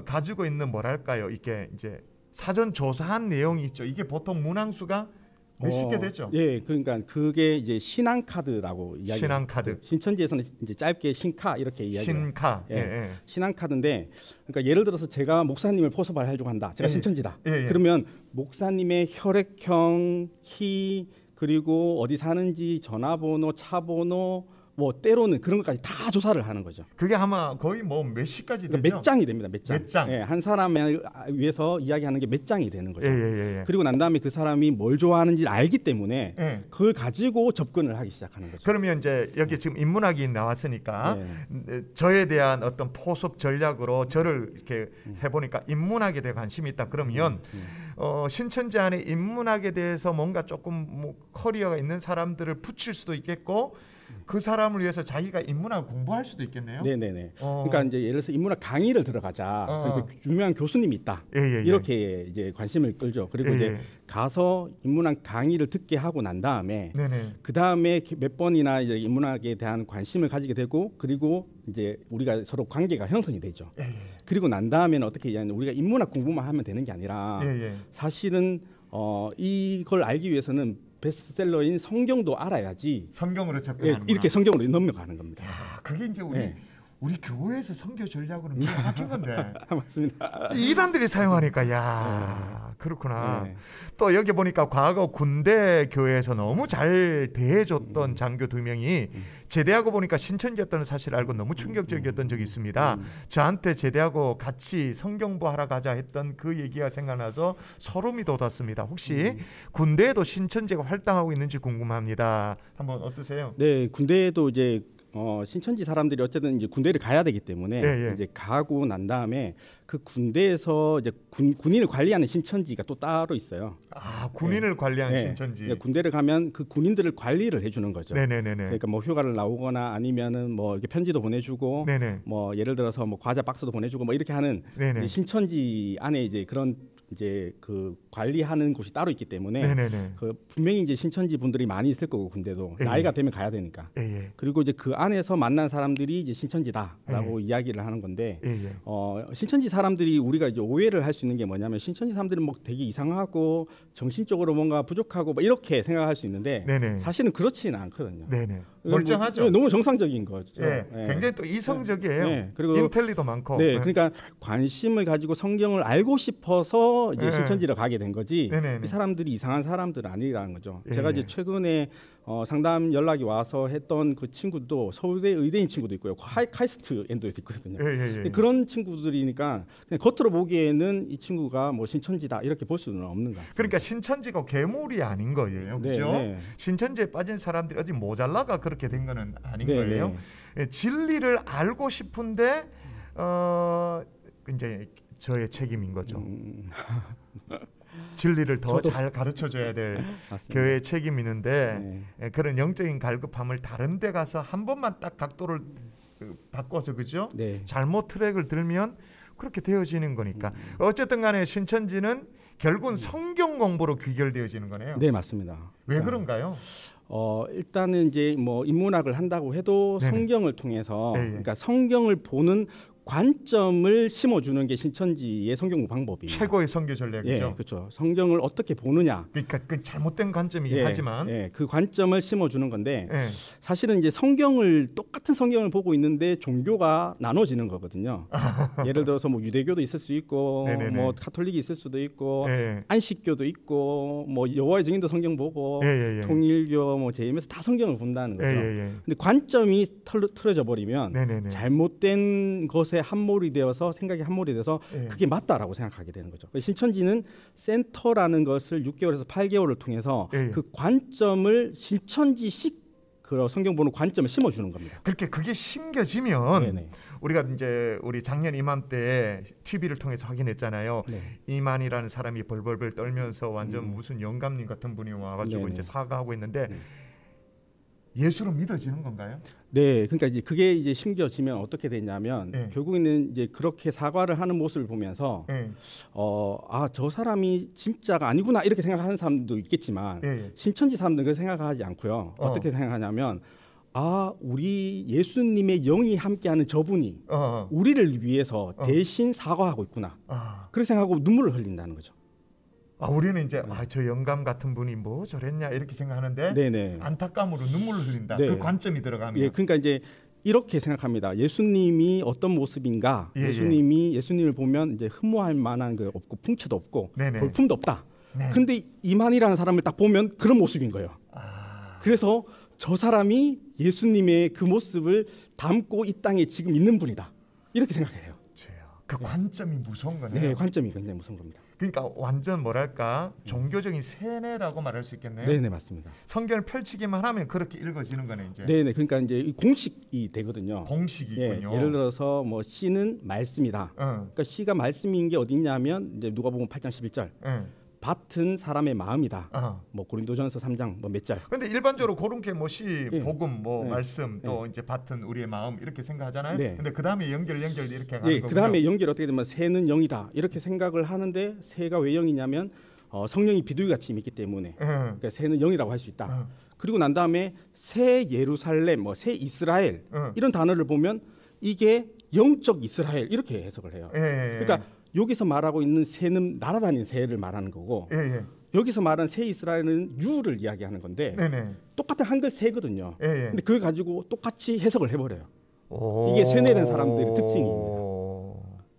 가지고 있는 뭐랄까요? 이게 이제 사전 조사한 내용이 있죠. 이게 보통 문항수가 몇십 개 되죠. 예, 그러니까 그게 이제 신앙카드라고 이야기. 신앙카드. 신천지에서는 이제 짧게 신카 이렇게 이야기해요. 신카. 신앙카드인데, 그러니까 예를 들어서 제가 목사님을 포섭을 하려고 한다. 제가 신천지다. 그러면 목사님의 혈액형, 키 그리고 어디 사는지, 전화번호, 차번호, 뭐 때로는 그런 것까지 다 조사를 하는 거죠. 그게 아마 거의 뭐 몇 시까지 되죠? 몇 장이 됩니다. 몇 장. 몇 장. 한 사람을 위해서 이야기하는 게 몇 장이 되는 거죠. 그리고 난 다음에 그 사람이 뭘 좋아하는지 알기 때문에 그걸 가지고 접근을 하기 시작하는 거죠. 그러면 이제 여기 지금 인문학이 나왔으니까 저에 대한 어떤 포섭 전략으로 저를 이렇게 해보니까 인문학에 대해 관심이 있다. 그러면 신천지 안에 인문학에 대해서 뭔가 조금 뭐 커리어가 있는 사람들을 붙일 수도 있겠고 그 사람을 위해서 자기가 인문학을 공부할 수도 있겠네요. 네네네. 그러니까 이제 예를 들어서 인문학 강의를 들어가자. 그리고 유명한 교수님이 있다. 이렇게 이제 관심을 끌죠. 그리고 이제 가서 인문학 강의를 듣게 하고 난 다음에 그 다음에 몇 번이나 이제 인문학에 대한 관심을 가지게 되고 그리고 이제 우리가 서로 관계가 형성이 되죠. 그리고 난 다음에는 어떻게 얘기하냐면 우리가 인문학 공부만 하면 되는 게 아니라 사실은 이걸 알기 위해서는 베스트셀러인 성경도 알아야지. 성경으로 접근하는 이렇게 성경으로 넘어가는 겁니다. 야, 그게 이제 우리 교회에서 선교 전략으로는 기가 막힌 건데. 맞습니다. 이단들이 사용하니까 야 그렇구나. 또 여기 보니까 과거 군대 교회에서 너무 잘 대해줬던 장교 2명이 제대하고 보니까 신천지였다는 사실을 알고 너무 충격적이었던 적이 있습니다. 저한테 제대하고 같이 성경부하러 가자 했던 그 얘기가 생각나서 소름이 돋았습니다. 혹시 군대에도 신천지가 활동하고 있는지 궁금합니다. 한번 어떠세요? 네, 군대에도 이제 신천지 사람들이 어쨌든 이제 군대를 가야 되기 때문에 이제 가고 난 다음에 그 군대에서 이제 군인을 관리하는 신천지가 또 따로 있어요. 아, 군인을 관리하는 신천지. 군대를 가면 그 군인들을 관리를 해주는 거죠. 그러니까 뭐 휴가를 나오거나 아니면은 뭐 이렇게 편지도 보내주고, 뭐 예를 들어서 뭐 과자 박스도 보내주고 뭐 이렇게 하는 이제 신천지 안에 이제 그런 이제 그 관리하는 곳이 따로 있기 때문에 그 분명히 이제 신천지 분들이 많이 있을 거고 군대도 나이가 되면 가야 되니까. 그리고 이제 그 안에서 만난 사람들이 이제 신천지다라고 이야기를 하는 건데 신천지 사람들이 우리가 이제 오해를 할 수 있는 게 뭐냐면 신천지 사람들은 뭐 되게 이상하고 정신적으로 뭔가 부족하고 뭐 이렇게 생각할 수 있는데 사실은 그렇지는 않거든요. 멀쩡하죠. 너무 정상적인 거죠. 굉장히 또 이성적이에요. 그리고 인텔리도 많고. 그러니까 관심을 가지고 성경을 알고 싶어서 이제 신천지를 가게 된 거지. 이 사람들이 이상한 사람들은 아니라는 거죠. 제가 이제 최근에 상담 연락이 와서 했던 그 친구도 서울대 의대인 친구도 있고요. 카이스트 엔도에도 있거든요. 그런 친구들이니까 그냥 겉으로 보기에는 이 친구가 뭐 신천지다 이렇게 볼 수는 없는 거예요. 그러니까 신천지가 괴물이 아닌 거예요. 그렇죠? 신천지에 빠진 사람들이 어디 모자라가 그렇게 된 거는 아닌 거예요. 진리를 알고 싶은데 이제 저의 책임인 거죠. 진리를 더 잘 가르쳐줘야 될 교회의 책임이 있는데 그런 영적인 갈급함을 다른 데 가서 한 번만 딱 각도를 바꿔서 그죠? 잘못 트랙을 들면 그렇게 되어지는 거니까 어쨌든 간에 신천지는 결국은 성경 공부로 귀결되어지는 거네요. 네, 맞습니다. 왜 그런가요? 일단은 이제 뭐 인문학을 한다고 해도 성경을 통해서 그러니까 성경을 보는 관점을 심어주는 게 신천지의 성경 방법이에요. 최고의 선교 전략이죠. 그렇죠. 성경을 어떻게 보느냐. 그러니까 그 잘못된 관점이긴 하지만, 그 관점을 심어주는 건데 사실은 이제 성경을 똑같은 성경을 보고 있는데 종교가 나눠지는 거거든요. 예를 들어서 뭐 유대교도 있을 수 있고, 뭐 카톨릭이 있을 수도 있고, 안식교도 있고, 뭐 여호와의 증인도 성경 보고, 통일교, 뭐 JMS 다 성경을 본다는 거죠. 근데 관점이 틀어져 버리면 잘못된 것에 함몰이 되어서 생각이 함몰이 돼서 그게 맞다라고 생각하게 되는 거죠. 신천지는 센터라는 것을 6개월에서 8개월을 통해서 그 관점을 신천지식 그 성경 보는 관점을 심어주는 겁니다. 그게 심겨지면 우리가 이제 우리 작년 이맘때 TV를 통해서 확인했잖아요. 이만이라는 사람이 벌벌벌 떨면서 완전 무슨 영감님 같은 분이 와가지고 이제 사과하고 있는데. 예수로 믿어지는 건가요? 네, 그러니까 이제 그게 이제 심겨지면 어떻게 되냐면 결국에는 이제 그렇게 사과를 하는 모습을 보면서 저 사람이 진짜가 아니구나 이렇게 생각하는 사람도 있겠지만 신천지 사람들은 그렇게 생각하지 않고요. 어떻게 생각하냐면 우리 예수님의 영이 함께하는 저분이 우리를 위해서 대신 사과하고 있구나. 그렇게 생각하고 눈물을 흘린다는 거죠. 우리는 이제 저 영감 같은 분이 뭐 저랬냐 이렇게 생각하는데 안타까움으로 눈물을 흘린다. 그 관점이 들어가면. 그러니까 이제 이렇게 생각합니다. 예수님이 어떤 모습인가? 예수님을 보면 이제 흠모할 만한 거 없고 풍채도 없고 볼품도 없다. 근데 이만이라는 사람을 딱 보면 그런 모습인 거예요. 그래서 저 사람이 예수님의 그 모습을 담고 이 땅에 지금 있는 분이다. 이렇게 생각해요. 그 관점이 무서운 거네요. 네, 관점이 굉장히 무서운 겁니다. 그러니까 완전 뭐랄까 종교적인 세뇌라고 말할 수 있겠네요. 네, 맞습니다. 성경을 펼치기만 하면 그렇게 읽어지는 거네 이제. 네, 그러니까 이제 공식이 되거든요. 공식이 있군요. 예를 들어서 뭐 씨는 말씀이다. 그러니까 씨가 말씀인 게 어디 있냐면 이제 누가복음 8장 11절. 밭은 사람의 마음이다. 뭐 고린도전서 3장 뭐 몇 절. 근데 일반적으로 그렇게 뭐 시, 예. 복음, 뭐 예. 말씀 또 예. 이제 밭은 우리의 마음 이렇게 생각하잖아요. 네. 근데 그 다음에 연결 이렇게 가는 예, 거고요. 그 다음에 연결 어떻게 되면 새는 영이다 이렇게 생각을 하는데 새가 왜 영이냐면 성령이 비둘기같이 있기 때문에 그러니까 새는 영이라고 할 수 있다. 그리고 난 다음에 새 예루살렘, 뭐 새 이스라엘 이런 단어를 보면 이게 영적 이스라엘 이렇게 해석을 해요. 그러니까 여기서 말하고 있는 새는 날아다니는 새를 말하는 거고 여기서 말하는 새 이스라엘은 유를 이야기하는 건데 똑같은 한글 새거든요. 근데 그걸 가지고 똑같이 해석을 해버려요. 이게 세뇌된 사람들의 특징입니다.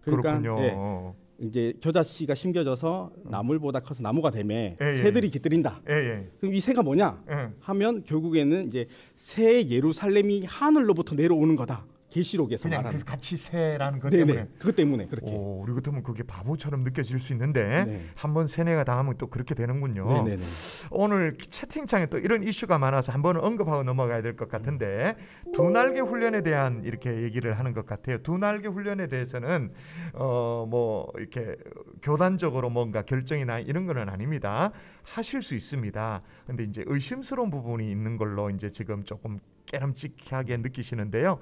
그러니까 그렇군요. 이제 겨자씨가 심겨져서 나물보다 커서 나무가 되매 새들이 깃들인다. 그럼 이 새가 뭐냐 하면 결국에는 이제 새 예루살렘이 하늘로부터 내려오는 거다. 계시록에서 그냥 말하는. 그 같이 새라는 것 네네. 때문에. 그것 때문에 그렇게. 우리 같으면 그게 바보처럼 느껴질 수 있는데 네. 한번 세뇌가 당하면 또 그렇게 되는군요. 네네네. 오늘 채팅창에 또 이런 이슈가 많아서 한번 언급하고 넘어가야 될 것 같은데 두 날개 훈련에 대한 이렇게 얘기를 하는 것 같아요. 두 날개 훈련에 대해서는 뭐 이렇게 교단적으로 뭔가 결정이나 이런 거는 아닙니다. 하실 수 있습니다. 근데 이제 의심스러운 부분이 있는 걸로 이제 지금 조금 깨름직하게 느끼시는데요.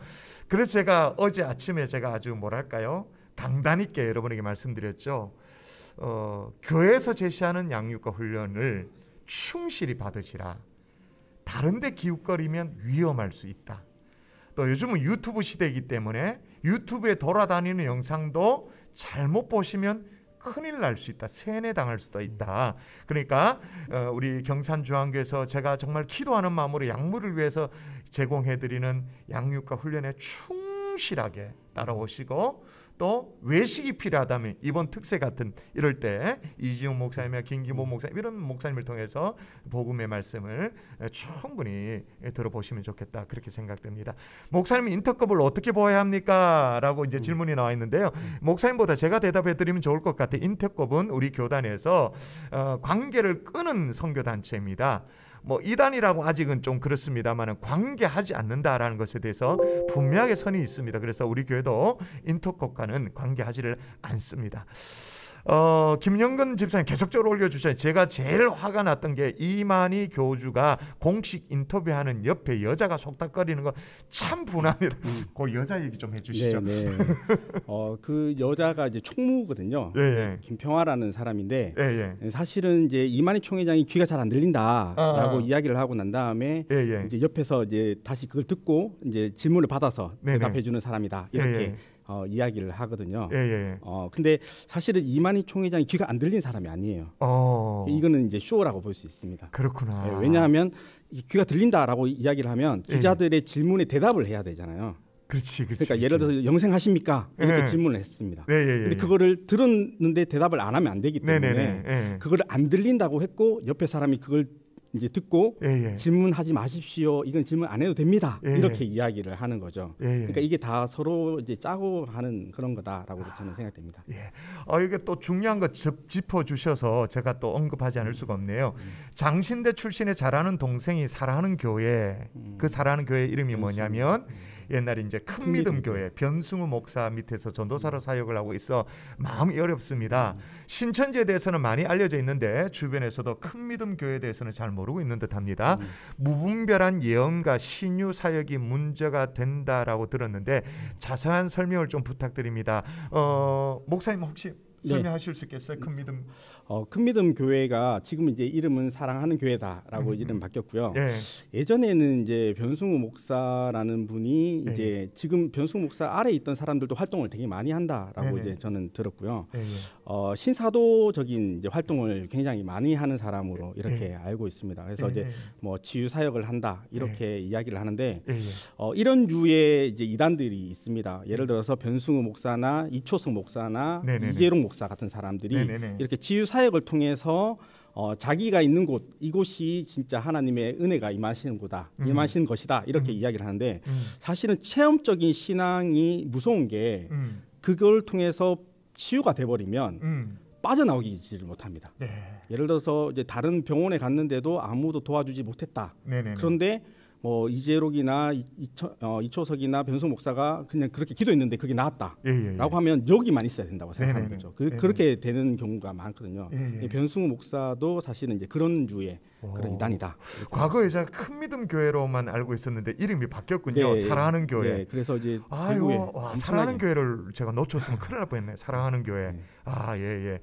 그래서 제가 어제 아침에 제가 아주 뭐랄까요, 강단 있게 여러분에게 말씀드렸죠. 교회에서 제시하는 양육과 훈련을 충실히 받으시라. 다른데 기웃거리면 위험할 수 있다. 또 요즘은 유튜브 시대이기 때문에 유튜브에 돌아다니는 영상도 잘못 보시면 큰일 날 수 있다. 세뇌당할 수도 있다. 그러니까 우리 경산중앙교에서 제가 정말 기도하는 마음으로 약물을 위해서 제공해드리는 양육과 훈련에 충실하게 따라오시고 또 외식이 필요하다면 이번 특세 같은 이럴 때 이지용 목사님이나 김기모 목사님 이런 목사님을 통해서 복음의 말씀을 충분히 들어보시면 좋겠다 그렇게 생각됩니다. 목사님 인터컵을 어떻게 보아야 합니까? 라고 이제 질문이 나와 있는데요. 목사님보다 제가 대답해 드리면 좋을 것 같아요. 인터컵은 우리 교단에서 관계를 끄는 선교단체입니다. 뭐 이단이라고 아직은 좀 그렇습니다만 관계하지 않는다라는 것에 대해서 분명하게 선이 있습니다. 그래서 우리 교회도 인터컵과는 관계하지를 않습니다. 김영근 집사님 계속적으로 올려주셔요. 제가 제일 화가 났던 게 이만희 교주가 공식 인터뷰하는 옆에 여자가 속닥거리는 거 참 분합니다. 그 여자 얘기 좀 해주시죠. 네. 그 여자가 이제 총무거든요. 김평화라는 사람인데 사실은 이제 이만희 총회장이 귀가 잘 안 들린다라고 이야기를 하고 난 다음에 이제 옆에서 이제 다시 그걸 듣고 이제 질문을 받아서 대답해주는 사람이다 이렇게. 이야기를 하거든요. 근데 사실은 이만희 총회장이 귀가 안 들린 사람이 아니에요. 이거는 이제 쇼라고 볼 수 있습니다. 그렇구나. 왜냐하면 귀가 들린다라고 이야기를 하면 기자들의 질문에 대답을 해야 되잖아요. 그렇지. 그러니까 예를 들어서 영생하십니까? 이렇게 질문을 했습니다. 근데 그거를 들었는데 대답을 안 하면 안 되기 때문에 그거를 안 들린다고 했고 옆에 사람이 그걸 이제 듣고 질문하지 마십시오. 이건 질문 안 해도 됩니다. 이렇게 이야기를 하는 거죠. 그러니까 이게 다 서로 이제 짜고 하는 그런 거다라고 저는 생각됩니다. 이게 또 중요한 거 짚어주셔서 제가 또 언급하지 않을 수가 없네요. 장신대 출신의 잘하는 동생이 살아하는 교회, 그 살아하는 교회 이름이 뭐냐면 옛날에 이제 큰 믿음 교회 변승우 목사 밑에서 전도사로 사역을 하고 있어 마음이 어렵습니다. 신천지에 대해서는 많이 알려져 있는데 주변에서도 큰 믿음 교회에 대해서는 잘 모르고 있는 듯합니다. 무분별한 예언과 신유 사역이 문제가 된다라고 들었는데 자세한 설명을 좀 부탁드립니다. 목사님 혹시 설명하실 수 있겠어요? 큰 믿음. 큰 믿음 교회가 지금 이제 이름은 사랑하는 교회다라고 이름 바뀌었고요. 예전에는 이제 변승우 목사라는 분이 이제 지금 변승우 목사 아래 있던 사람들도 활동을 되게 많이 한다라고 이제 저는 들었고요. 신사도적인 이제 활동을 굉장히 많이 하는 사람으로 이렇게 알고 있습니다. 그래서 이제 뭐 치유 사역을 한다 이렇게 이야기를 하는데 이런 류의 이제 이단들이 있습니다. 예를 들어서 변승우 목사나 이초석 목사나 이재롱 목사 같은 사람들이 이렇게 치유 사역을 통해서 자기가 있는 곳 이곳이 진짜 하나님의 은혜가 임하시는 곳이다, 임하시는 것이다 이렇게 이야기를 하는데 사실은 체험적인 신앙이 무서운 게 그걸 통해서 치유가 돼버리면 빠져나오지를 못합니다. 예를 들어서 이제 다른 병원에 갔는데도 아무도 도와주지 못했다. 그런데 뭐 이재록이나 이초석이나 변승 목사가 그냥 그렇게 기도했는데 그게 나았다라고 하면 여기만 있어야 된다고 생각하는 네네네. 거죠. 그렇게 되는 경우가 많거든요. 예. 변승우 목사도 사실은 이제 그런 주의 그런 이단이다. 과거에 제가 큰 믿음 교회로만 알고 있었는데 이름이 바뀌었군요. 네, 사랑하는 교회. 네, 그래서 이제 아유, 사랑하는 교회를 제가 놓쳤으면 큰일 날 뻔했네. 사랑하는 교회. 네. 예.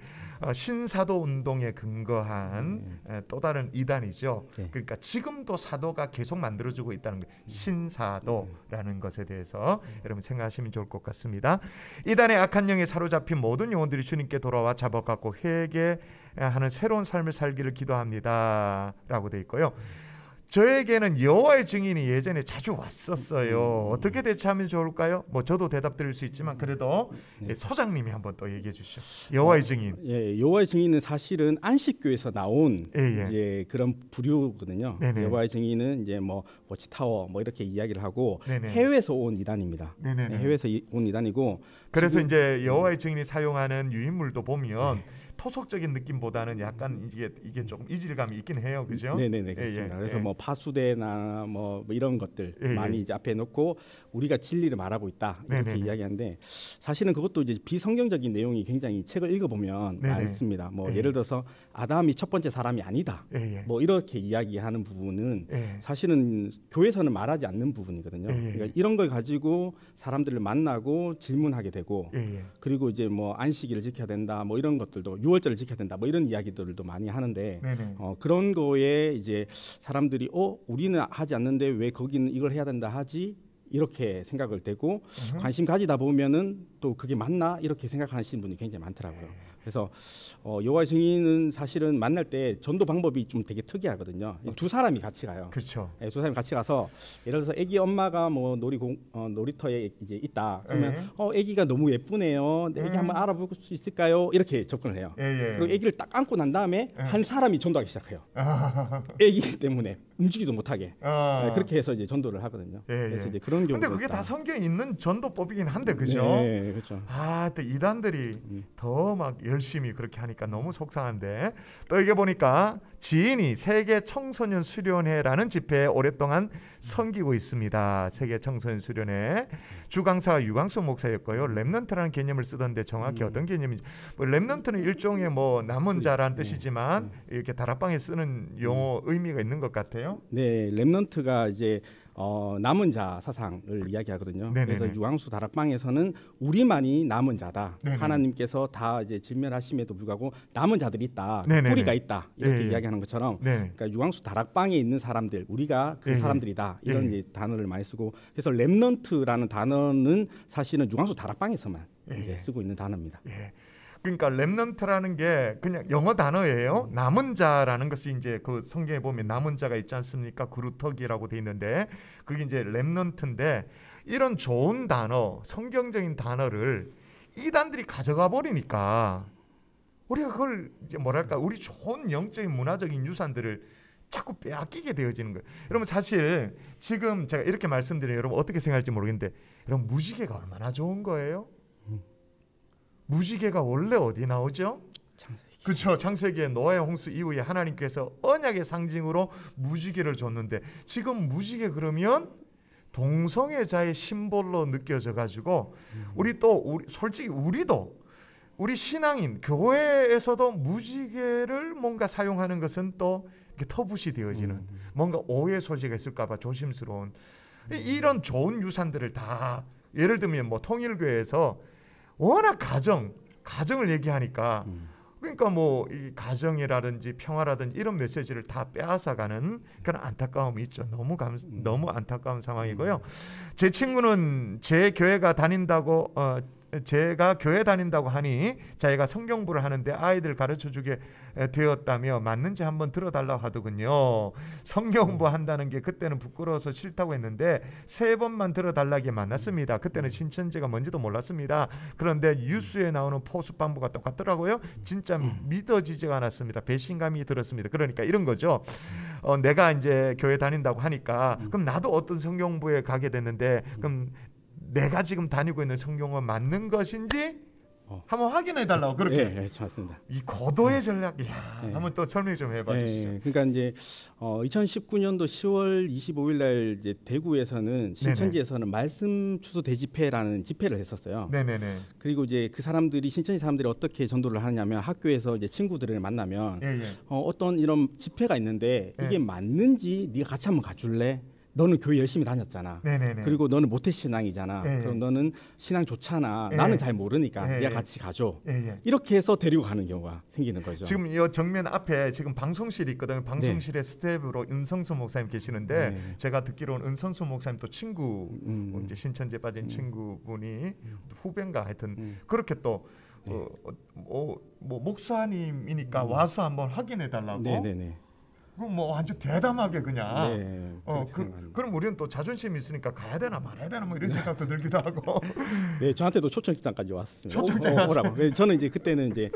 신사도 운동에 근거한 또 다른 이단이죠. 네. 그러니까 지금도 사도가 계속 만들어지고 있다는 거예요. 신사도라는 것에 대해서 여러분 생각하시면 좋을 것 같습니다. 이단의 악한 영에 사로잡힌 모든 영혼들이 주님께 돌아와 잡아갖고 회개하는 새로운 삶을 살기를 기도합니다. 라고 돼 있고요. 저에게는 여호와의 증인이 예전에 자주 왔었어요. 어떻게 대처하면 좋을까요? 뭐 저도 대답 드릴 수 있지만 그래도 소장님이 한번 또 얘기해 주시죠. 여호와의 증인. 예, 여호와의 증인은 사실은 안식교에서 나온 이제 그런 부류거든요. 네네. 여호와의 증인은 이제 뭐 워치타워 뭐 이렇게 이야기를 하고 네네. 해외에서 온 이단입니다. 네네네. 해외에서 온 이단이고 그래서 이제 여호와의 증인이 사용하는 유인물도 보면 토속적인 느낌보다는 약간 이게 조금 이질감이 있긴 해요, 그죠? 네네네 그렇습니다. 그래서 뭐 파수대나 뭐 이런 것들 많이 이제 앞에 놓고 우리가 진리를 말하고 있다 이렇게 네네네. 이야기하는데 사실은 그것도 이제 비성경적인 내용이 굉장히 책을 읽어보면 네네. 많습니다. 뭐 예를 들어서 아담이 첫 번째 사람이 아니다. 뭐 이렇게 이야기하는 부분은 사실은 교회에서는 말하지 않는 부분이거든요. 그러니까 이런 걸 가지고 사람들을 만나고 질문하게 되고 그리고 이제 뭐 안식일을 지켜야 된다, 뭐 이런 것들도 유월절을 지켜야 된다, 뭐 이런 이야기들도 많이 하는데 그런 거에 이제 사람들이 우리는 하지 않는데 왜 거기는 이걸 해야 된다 하지? 이렇게 생각을 되고 관심 가지다 보면은 또 그게 맞나 이렇게 생각하시는 분이 굉장히 많더라고요. 그래서 여호와의 증인은 사실은 만날 때 전도 방법이 좀 되게 특이하거든요. 두 사람이 같이 가요. 그렇죠. 두 사람이 같이 가서 예를 들어서 아기 엄마가 뭐 놀이터에 이제 있다. 그러면 아기가 너무 예쁘네요. 아기 한번 알아볼 수 있을까요? 이렇게 접근을 해요. 그리고 아기를 딱 안고 난 다음에 한 사람이 전도하기 시작해요. 아기 때문에 움직이도 못하게. 그렇게 해서 이제 전도를 하거든요. 그래서 이제 그런 경우. 근데 그게 다 성경에 있는 전도법이긴 한데 그죠? 네, 그렇죠. 또 이단들이 더 막 열심히 그렇게 하니까 너무 속상한데 또 이게 보니까 지인이 세계 청소년 수련회라는 집회에 오랫동안 섬기고 있습니다. 세계 청소년 수련회 주강사가 유광수 목사였고요. 렘넌트라는 개념을 쓰던데 정확히 어떤 개념인지 렘넌트는 일종의 뭐 남은 자라는 뜻이지만 이렇게 다락방에 쓰는 용어 의미가 있는 것 같아요. 네, 렘넌트가 이제 남은 자 사상을 이야기하거든요. 네네네. 그래서 유황수 다락방에서는 우리만이 남은 자다. 네네. 하나님께서 다 이제 진멸하심에도 불구하고 남은 자들이 있다. 네네네. 뿌리가 있다. 이렇게 이야기하는 것처럼 네네. 그러니까 유황수 다락방에 있는 사람들, 우리가 그 사람들이다. 이런 이제 단어를 많이 쓰고 그래서 렘넌트라는 단어는 사실은 유황수 다락방에서만 이제 쓰고 있는 단어입니다. 그러니까 렘넌트라는 게 그냥 영어 단어예요. 남은 자라는 것이 이제 그 성경에 보면 남은 자가 있지 않습니까? 그루터기라고 돼 있는데 그게 이제 렘넌트인데 이런 좋은 단어, 성경적인 단어를 이단들이 가져가 버리니까 우리가 그걸 이제 뭐랄까 우리 좋은 영적인 문화적인 유산들을 자꾸 빼앗기게 되어지는 거예요. 여러분 사실 지금 제가 이렇게 말씀드리면 여러분 어떻게 생각할지 모르겠는데 여러분 무지개가 얼마나 좋은 거예요? 무지개가 원래 어디 나오죠? 창세기. 그렇죠. 창세기에 노아의 홍수 이후에 하나님께서 언약의 상징으로 무지개를 줬는데 지금 무지개 그러면 동성애자의 심볼로 느껴져 가지고 우리 솔직히 우리도 우리 신앙인 교회에서도 무지개를 뭔가 사용하는 것은 또 이렇게 터부시 되어지는 뭔가 오해 소지가 있을까 봐 조심스러운 이런 좋은 유산들을 다 예를 들면 뭐 통일교회에서 워낙 가정을 얘기하니까 그러니까 뭐 이 가정이라든지 평화라든지 이런 메시지를 다 빼앗아가는 그런 안타까움이 있죠. 너무 안타까운 상황이고요. 제 친구는 제가 교회 다닌다고 하니 자기가 성경부를 하는데 아이들 가르쳐주게 되었다며 맞는지 한번 들어달라고 하더군요. 성경부 한다는 게 그때는 부끄러워서 싫다고 했는데 3번만 들어달라게 만났습니다. 그때는 신천지가 뭔지도 몰랐습니다. 그런데 뉴스에 나오는 포스방부가 똑같더라고요. 진짜 믿어지지가 않았습니다. 배신감이 들었습니다. 그러니까 이런 거죠. 내가 이제 교회 다닌다고 하니까 그럼 나도 어떤 성경부에 가게 됐는데 그럼 내가 지금 다니고 있는 성경은 맞는 것인지 한번 확인해 달라고 그렇게. 네, 맞습니다. 이 고도의 전략, 이야, 네. 한번 또 설명 좀 해봐 주시죠. 네, 그러니까 이제 2019년도 10월 25일 날 이제 대구에서는 신천지에서는 말씀 추수 대집회라는 집회를 했었어요. 네네네. 그리고 이제 그 사람들이 신천지 사람들이 어떻게 전도를 하냐면 학교에서 이제 친구들을 만나면 예, 예. 어떤 이런 집회가 있는데 예. 이게 맞는지 네가 같이 한번 가줄래? 너는 교회 열심히 다녔잖아. 네네네. 그리고 너는 모태신앙이잖아. 예, 예. 그럼 너는 신앙 좋잖아. 예. 나는 잘 모르니까 예, 네가 예. 같이 가줘. 예, 예. 이렇게 해서 데리고 가는 경우가 생기는 거죠. 지금 이 정면 앞에 지금 방송실이 있거든요. 방송실에 스텝으로 은성수 목사님 계시는데 네. 제가 듣기로는 은성수 목사님 또 친구 이제 신천지에 빠진 음. 친구분이 후배인가 하여튼 그렇게 또 뭐 목사님이니까 와서 한번 확인해 달라고. 네네네. 그럼 뭐 완전 대담하게 그냥. 네. 그렇게 생각합니다. 그럼 우리는 또 자존심이 있으니까 가야 되나 말아야 되나 뭐 이런 생각도 들기도 하고. 네, 저한테도 초청장까지 왔습니다. 초청장이 오라고. 네, 저는 이제 그때는 이제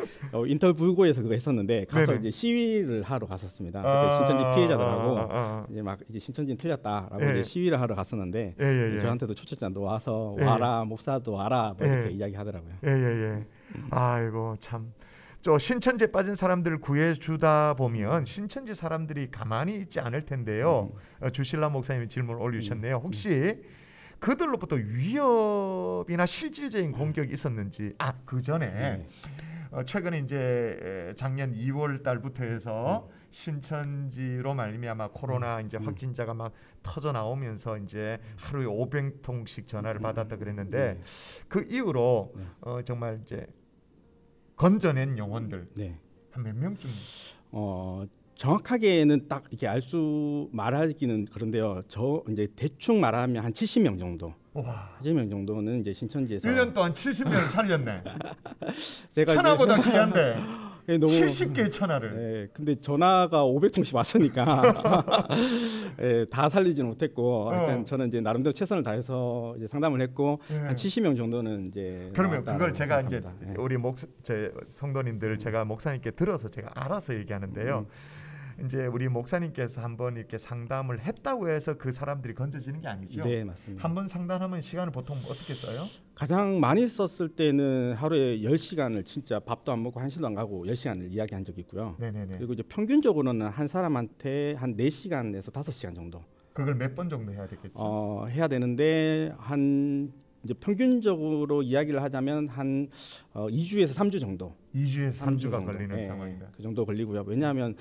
인터뷰 불고에서 그거 했었는데 가서 네네. 이제 시위를 하러 갔었습니다. 그때 신천지 피해자들하고 예. 이제 신천지는 틀렸다라고 예. 이제 시위를 하러 갔었는데 예. 저한테도 초청장도 와서 예. 와라 목사도 와라 뭐 이렇게 예. 이야기하더라고요. 예. 아이고 참. 저 신천지에 빠진 사람들을 구해주다 보면 신천지 사람들이 가만히 있지 않을 텐데요. 주실라 목사님이 질문을 올리셨네요. 혹시 그들로부터 위협이나 실질적인 공격이 있었는지. 그 전에 최근에 이제 작년 2월 달부터 해서 신천지로 말미암아 코로나 이제 확진자가 막 터져 나오면서 이제 하루에 500통씩 전화를 받았다 그랬는데 그 이후로 정말 이제 건져낸 영혼들 한 몇 명쯤? 정확하게는 딱 이렇게 말하기는 그런데요. 저 이제 대충 말하면 한 70명 정도. 와. 70명 정도는 이제 신천지에서 1년 동안 70명을 살렸네. 제가 천하보다 귀한데 너무 70개의 천하를. 네, 근데 전화가 500통씩 왔으니까 다 살리지는 못했고 일단 저는 이제 나름대로 최선을 다해서 이제 상담을 했고 한 70명 정도는 이제 그러면 그걸 제가 생각합니다. 이제 우리 제 성도님들 제가 목사님께 들어서 제가 알아서 얘기하는데요. 이제 우리 목사님께서 한번 이렇게 상담을 했다고 해서 그 사람들이 건져지는 게 아니죠. 네, 맞습니다. 한번 상담하면 시간을 보통 어떻게 써요? 가장 많이 썼을 때는 하루에 10시간을 진짜 밥도 안 먹고 한시도 안 가고 10시간을 이야기한 적이 있고요. 네네네. 그리고 이제 평균적으로는 한 사람한테 한 4시간에서 5시간 정도. 그걸 몇 번 정도 해야 되겠죠? 해야 되는데 한 이제 평균적으로 이야기를 하자면 한 2주에서 3주 정도. 2주에서 3주가 정도. 걸리는 상황이다. 그 정도 걸리고요. 왜냐하면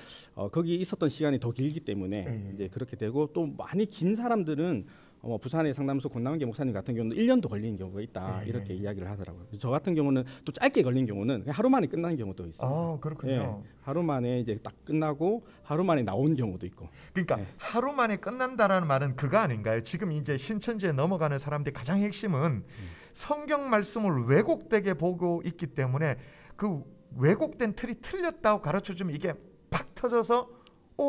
거기 있었던 시간이 더 길기 때문에 예. 이제 그렇게 되고 또 많이 긴 사람들은 부산의 상담소 권남계 목사님 같은 경우는 1년도 걸리는 경우가 있다. 예. 이렇게 이야기를 하더라고요. 저 같은 경우는 또 짧게 걸린 경우는 그냥 하루 만에 끝나는 경우도 있습니다. 그렇군요. 하루 만에 이제 딱 끝나고 하루 만에 나온 경우도 있고. 그러니까 하루 만에 끝난다라는 말은 그거 아닌가요? 지금 이제 신천지에 넘어가는 사람들이 가장 핵심은 성경 말씀을 왜곡되게 보고 있기 때문에 그 왜곡된 틀이 틀렸다고 가르쳐주면 이게 팍 터져서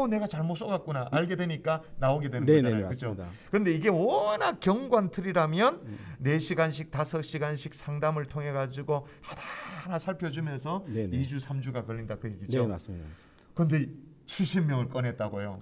내가 잘못 써갔구나 알게 되니까 나오게 되는 거잖아요. 그렇죠? 그런데 이게 워낙 경관 틀이라면 4시간씩 5시간씩 상담을 통해 가지고 하나하나 살펴주면서 2주 3주가 걸린다 그 얘기죠. 네, 맞습니다. 그런데 70명을 꺼냈다고요.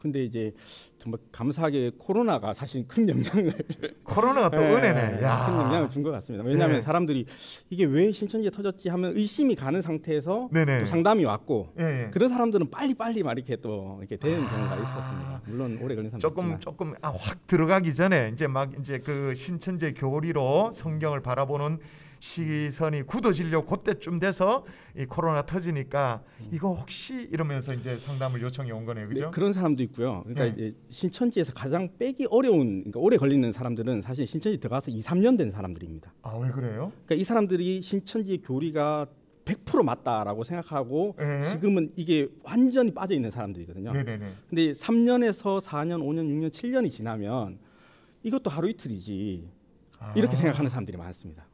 근데 이제 정말 감사하게 코로나가 사실 큰 영향을 코로나가 또 은혜네. 큰 영향을 준 것 같습니다. 왜냐하면 사람들이 이게 왜 신천지에 터졌지 하면 의심이 가는 상태에서 또 상담이 왔고 그런 사람들은 빨리 막 이렇게 또 이렇게 되는 경우가 있었습니다. 물론 오래 걸린 사람도 조금 확 들어가기 전에 이제 그 신천지의 교리로 성경을 바라보는 시선이 굳어지려고 그때쯤 돼서 이 코로나 터지니까 이거 혹시 이러면서 이제 상담을 요청이 온 거네요, 그죠? 네, 그런 사람도 있고요. 그러니까 이제 신천지에서 가장 빼기 어려운, 그러니까 오래 걸리는 사람들은 사실 신천지 들어가서 2-3년 된 사람들입니다. 왜 그래요? 그러니까 이 사람들이 신천지 교리가 100% 맞다라고 생각하고 지금은 이게 완전히 빠져 있는 사람들이거든요. 네네네. 근데 3년에서 4년, 5년, 6년, 7년이 지나면 이것도 하루 이틀이지 이렇게 생각하는 사람들이 많습니다.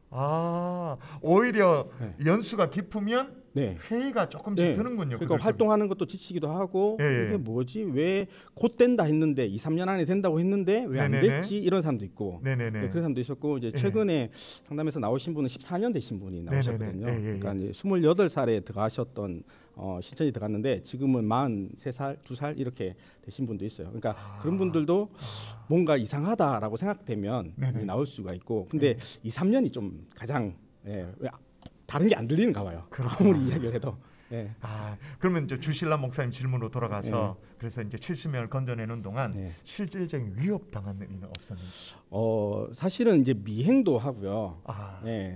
오히려 연수가 깊으면 회의가 조금씩 드는군요. 그러니까 활동하는 것도 지치기도 하고 이게 뭐지? 왜 곧 된다 했는데 2-3년 안에 된다고 했는데 왜 안 됐지? 이런 사람도 있고 그런 사람도 있었고 이제 최근에 상담에서 나오신 분은 14년 되신 분이 나오셨거든요. 그러니까 이제 28살에 들어가셨던 신천지 들어갔는데 지금은 43살, 2살 이렇게 되신 분도 있어요. 그러니까 그런 분들도 뭔가 이상하다라고 생각되면 나올 수가 있고 근데 2-3년이 좀 가장 다른 게 안 들리는가 봐요. 그렇구나. 아무리 이야기를 해도. 예. 그러면 이제 주신란 목사님 질문으로 돌아가서 그래서 이제 70명을 건져내는 동안 실질적인 위협 당한 일은 없었는지. 사실은 이제 미행도 하고요.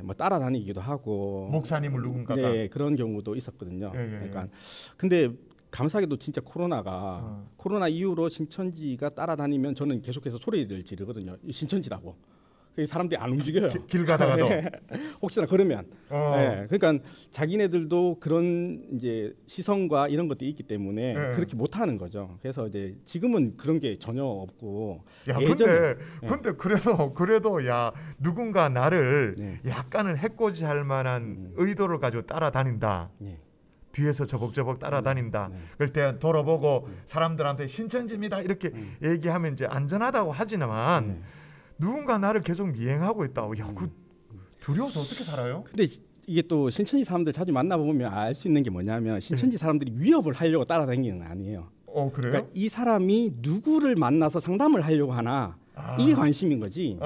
뭐 따라다니기도 하고. 목사님을 누군가가. 그런 경우도 있었거든요. 예. 그러니까 근데 감사하게도 진짜 코로나 이후로 신천지가 따라다니면 저는 계속해서 소리를 지르거든요. 신천지라고. 사람들이 안 움직여요. 길 가다가도 혹시나 그러면. 그러니까 자기네들도 그런 이제 시선과 이런 것들이 있기 때문에 그렇게 못 하는 거죠. 그래서 이제 지금은 그런 게 전혀 없고. 근데 그래도 야 누군가 나를 약간은 해코지할 만한 의도를 가지고 따라다닌다. 뒤에서 저벅저벅 따라다닌다. 그럴 때 돌아보고 사람들한테 신천지입니다 이렇게 얘기하면 이제 안전하다고 하지만. 누군가 나를 계속 미행하고 있다고. 그 두려워서 어떻게 살아요? 근데 이게 또 신천지 사람들 자주 만나보면 알 수 있는 게 뭐냐면 신천지 사람들이 위협을 하려고 따라다니는 건 아니에요. 그래요? 그러니까 이 사람이 누구를 만나서 상담을 하려고 하나 이게 관심인 거지.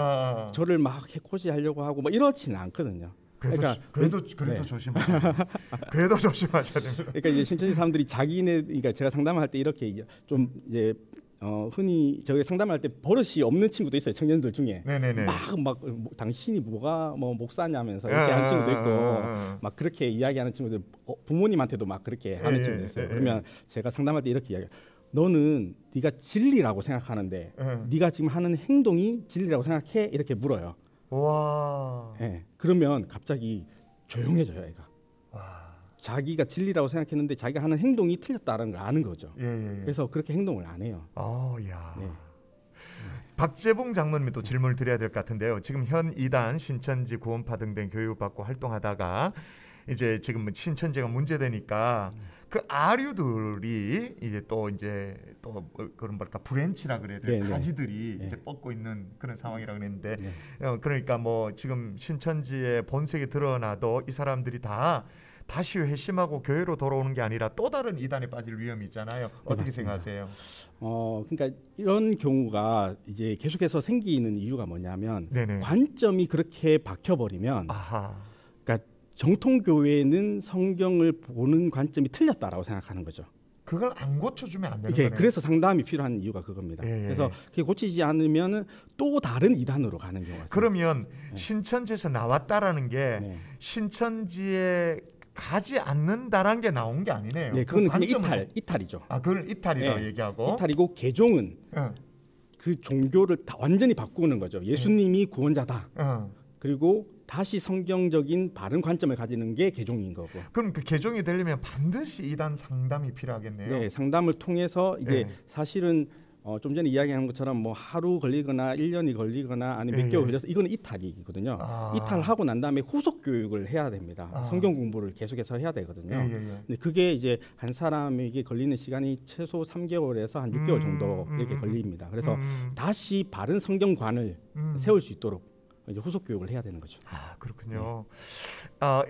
저를 막 해코지하려고 하고 뭐 이렇지는 않거든요. 그래도 조심하셔야 됩니다. 그래도 조심하셔야 됩니다. 그러니까 이제 신천지 사람들이 그러니까 제가 상담할 때 이렇게 좀 이제 흔히 저희 상담할 때 버릇이 없는 친구도 있어요. 청년들 중에 막 당신이 뭐가 뭐 목사냐면서 이렇게 하는 친구도 있고 막 그렇게 이야기하는 친구들 부모님한테도 막 그렇게 하는 친구도 있어요. 그러면 제가 상담할 때 이렇게 이야기해요. 너는 네가 진리라고 생각하는데 네가 지금 하는 행동이 진리라고 생각해? 이렇게 물어요. 와. 그러면 갑자기 조용해져요, 애가. 자기가 진리라고 생각했는데 자기가 하는 행동이 틀렸다는 걸 아는 거죠. 그래서 그렇게 행동을 안 해요. 박재봉 장로님이 또 질문을 드려야 될 것 같은데요. 지금 현 2단 신천지 구원파 등등 교육을 받고 활동하다가 이제 지금 신천지가 문제되니까 그 아류들이 이제 또 그런 뭐랄까 브랜치라 그래야 돼요. 가지들이 이제 뻗고 있는 그런 상황이라 그랬는데 그러니까 뭐 지금 신천지의 본색이 드러나도 이 사람들이 다시 회심하고 교회로 돌아오는 게 아니라 또 다른 이단에 빠질 위험이 있잖아요. 어떻게 생각하세요? 그러니까 이런 경우가 이제 계속해서 생기는 이유가 뭐냐면 관점이 그렇게 박혀버리면 그러니까 정통 교회는 성경을 보는 관점이 틀렸다라고 생각하는 거죠. 그걸 안 고쳐주면 안 되는 거예요. 그래서 상담이 필요한 이유가 그겁니다. 그래서 그게 고치지 않으면 또 다른 이단으로 가는 경우가 있습니다. 그러면 신천지에서 나왔다라는 게 신천지에 가지 않는다라는 게 나온 게 아니네요. 그건 그냥 이탈이죠. 그걸 이탈이라고 얘기하고. 이탈이고 개종은 그 종교를 다 완전히 바꾸는 거죠. 예수님이 구원자다. 그리고 다시 성경적인 바른 관점을 가지는 게 개종인 거고. 그럼 그 개종이 되려면 반드시 이단 상담이 필요하겠네요. 상담을 통해서 이제 사실은 좀 전에 이야기한 것처럼 뭐 하루 걸리거나 1년이 걸리거나 아니면 몇 개월 걸려서 이거는 이탈이거든요. 이탈하고 난 다음에 후속 교육을 해야 됩니다. 성경 공부를 계속해서 해야 되거든요. 근데 그게 이제 한 사람에게 걸리는 시간이 최소 3개월에서 한 6개월 정도 이렇게 걸립니다. 그래서 다시 바른 성경관을 세울 수 있도록 이제 후속 교육을 해야 되는 거죠. 그렇군요.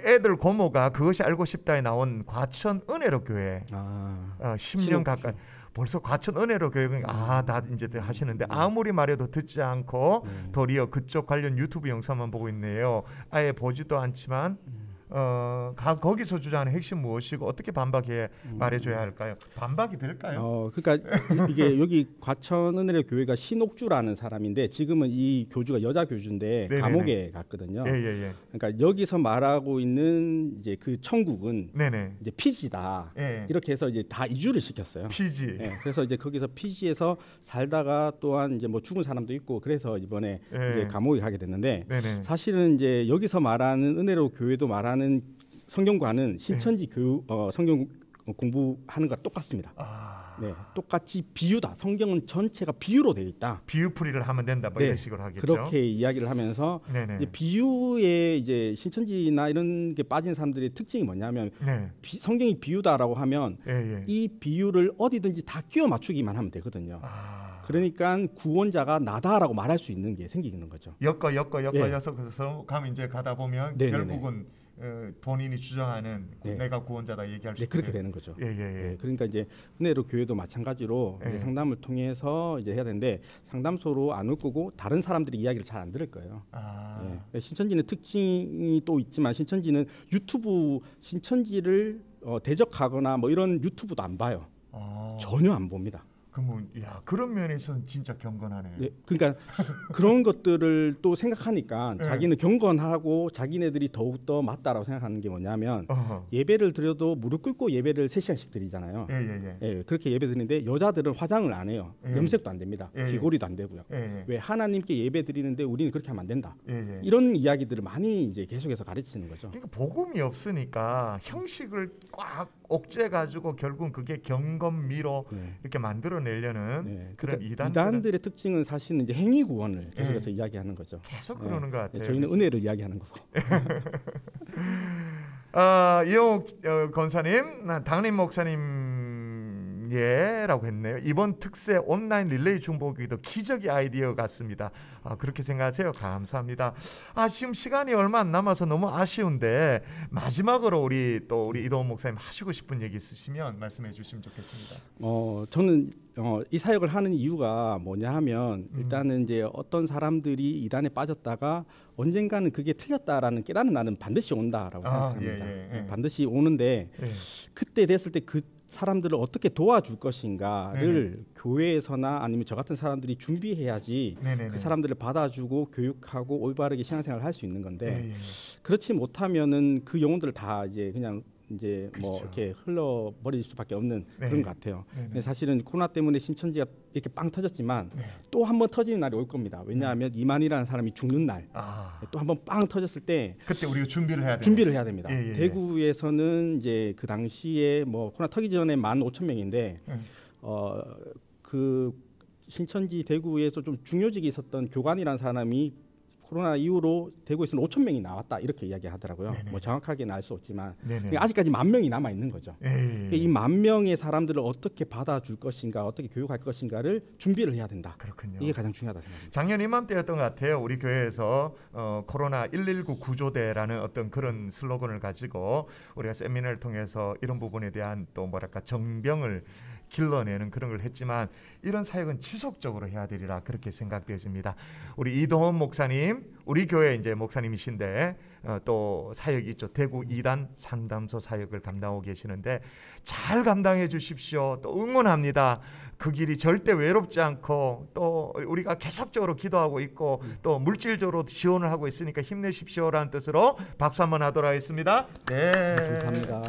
애들 고모가 그것이 알고 싶다에 나온 과천 은혜로 교회 10년 가까이. 벌써 과천 은혜로 교육은 다 이제 하시는데 아무리 말해도 듣지 않고 도리어 그쪽 관련 유튜브 영상만 보고 있네요. 아예 보지도 않지만 거기서 주장하는 핵심 무엇이고 어떻게 반박해 말해줘야 할까요? 반박이 될까요? 그러니까 이게 여기 과천 은혜로 교회가 신옥주라는 사람인데 지금은 이 교주가 여자 교주인데 감옥에 갔거든요. 그러니까 여기서 말하고 있는 이제 그 천국은 이제 피지다. 이렇게 해서 이제 다 이주를 시켰어요. 피지. 그래서 이제 거기서 피지에서 살다가 또한 이제 뭐 죽은 사람도 있고 그래서 이번에 이제 감옥에 가게 됐는데 사실은 이제 여기서 말하는 은혜로 교회도 말하는 성경과는 신천지 성경 공부하는 거랑 똑같습니다. 똑같이 비유다. 성경은 전체가 비유로 되어 있다. 비유풀이를 하면 된다. 뭐 이런 식으로 하겠죠. 그렇게 이야기를 하면서 이제 비유에 이제 신천지나 이런 게 빠진 사람들의 특징이 뭐냐면 성경이 비유다라고 하면 이 비유를 어디든지 다 끼워 맞추기만 하면 되거든요. 그러니까 구원자가 나다라고 말할 수 있는 게 생기는 거죠. 엮어서 가면 이제 가다 보면 결국은 본인이 주장하는 네. 내가 구원자다 얘기할 수 네, 그렇게 있게 되는 거죠. 예. 네, 그러니까 이제 은혜로 교회도 마찬가지로 예. 이제 상담을 통해서 이제 해야 되는데 상담소로 안 올 거고 다른 사람들이 이야기를 잘 안 들을 거예요. 예. 신천지는 특징이 또 있지만 신천지는 유튜브 신천지를 대적하거나 뭐 이런 유튜브도 안 봐요. 전혀 안 봅니다. 그러면 야 그런 면에서는 진짜 경건하네. 네, 그러니까 그런 것들을 또 생각하니까 네. 자기는 경건하고 자기네들이 더욱더 맞다라고 생각하는 게 뭐냐면 예배를 드려도 무릎 꿇고 예배를 3시간씩 드리잖아요. 예, 그렇게 예배 드리는데 여자들은 화장을 안 해요. 염색도 안 됩니다. 귀걸이도 안 되고요. 왜 하나님께 예배 드리는데 우리는 그렇게 하면 안 된다. 이런 이야기들을 많이 이제 계속해서 가르치는 거죠. 그러니까 복음이 없으니까 형식을 꽉 억제 가지고 결국은 그게 경건미로 이렇게 만들어내려는 그런 이단들의 특징은 사실은 이제 행위 구원을 계속해서 이야기하는 거죠. 계속 그러는 것 같아요. 저희는 은혜를 이야기하는 거고. 이용욱 권사님, 당림 목사님 예라고 했네요. 이번 특세 온라인 릴레이 중보기도 기적의 아이디어 같습니다. 그렇게 생각하세요? 감사합니다. 지금 시간이 얼마 안 남아서 너무 아쉬운데 마지막으로 우리 이동훈 목사님 하시고 싶은 얘기 있으시면 말씀해 주시면 좋겠습니다. 저는 이 사역을 하는 이유가 뭐냐 하면 일단은 이제 어떤 사람들이 이단에 빠졌다가 언젠가는 그게 틀렸다라는 깨달은 날은 반드시 온다라고 생각합니다. 반드시 오는데 그때 됐을 때 그 사람들을 어떻게 도와줄 것인가를 교회에서나 아니면 저 같은 사람들이 준비해야지 그 사람들을 받아주고 교육하고 올바르게 신앙생활을 할 수 있는 건데 그렇지 못하면은 그 영혼들을 다 이제 그냥 이제 뭐 그렇죠. 이렇게 흘러버릴 수밖에 없는 그런 것 같아요. 근데 사실은 코로나 때문에 신천지가 이렇게 빵 터졌지만 또 한 번 터지는 날이 올 겁니다. 왜냐하면 이만이라는 사람이 죽는 날, 또 한 번 빵 터졌을 때 그때 우리가 준비를 해야 됩니다. 대구에서는 이제 그 당시에 뭐 코로나 터기 전에 15,000명인데 그 신천지 대구에서 좀 중요직이 있었던 교관이라는 사람이 코로나 이후로 대구에서는 5,000명이 나왔다 이렇게 이야기하더라고요. 뭐 정확하게는 알 수 없지만 아직까지 10,000명이 남아 있는 거죠. 이 10,000명의 사람들을 어떻게 받아줄 것인가, 어떻게 교육할 것인가를 준비를 해야 된다. 그렇군요. 이게 가장 중요하다 생각합니다. 작년 이맘때였던 것 같아요. 우리 교회에서 코로나 119 구조대라는 어떤 그런 슬로건을 가지고 우리가 세미나를 통해서 이런 부분에 대한 또 뭐랄까 정병을 길러내는 그런 걸 했지만 이런 사역은 지속적으로 해야 되리라 그렇게 생각되어집니다. 우리 이동훈 목사님, 우리 교회 이제 목사님이신데 또 사역이 있죠. 대구 2단 상담소 사역을 감당하고 계시는데 잘 감당해 주십시오. 또 응원합니다. 그 길이 절대 외롭지 않고 또 우리가 계속적으로 기도하고 있고 또 물질적으로 지원을 하고 있으니까 힘내십시오라는 뜻으로 박수 한번 하도록 하겠습니다. 네, 감사합니다.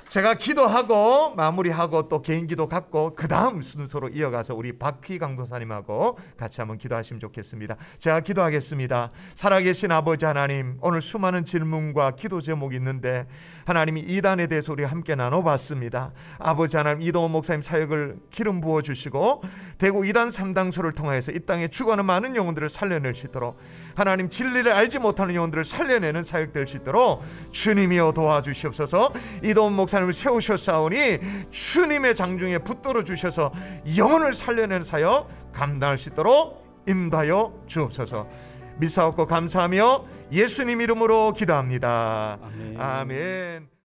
제가 기도하고 마무리하고 또 개인 기도 갖고 그 다음 순서로 이어가서 우리 박휘 강도사님하고 같이 한번 기도하시면 좋겠습니다. 제가 기도하겠습니다. 살아계신 아버지 하나님, 오늘 수많은 질문과 기도 제목이 있는데 하나님이 이단에 대해서 우리 함께 나눠봤습니다. 아버지 하나님, 이동훈 목사님 사역을 기름 부어주시고 대구 이단 3당소를 통해서 이 땅에 죽어가는 많은 영혼들을 살려낼 수 있도록 하나님 진리를 알지 못하는 영혼들을 살려내는 사역 될 수 있도록 주님이여 도와주시옵소서. 이동훈 목사님을 세우셨사오니 주님의 장중에 붙들어 주셔서 영혼을 살려내는 사역 감당할 수 있도록 인도하여 주옵소서. 믿사옵고 감사하며 예수님 이름으로 기도합니다. 아멘.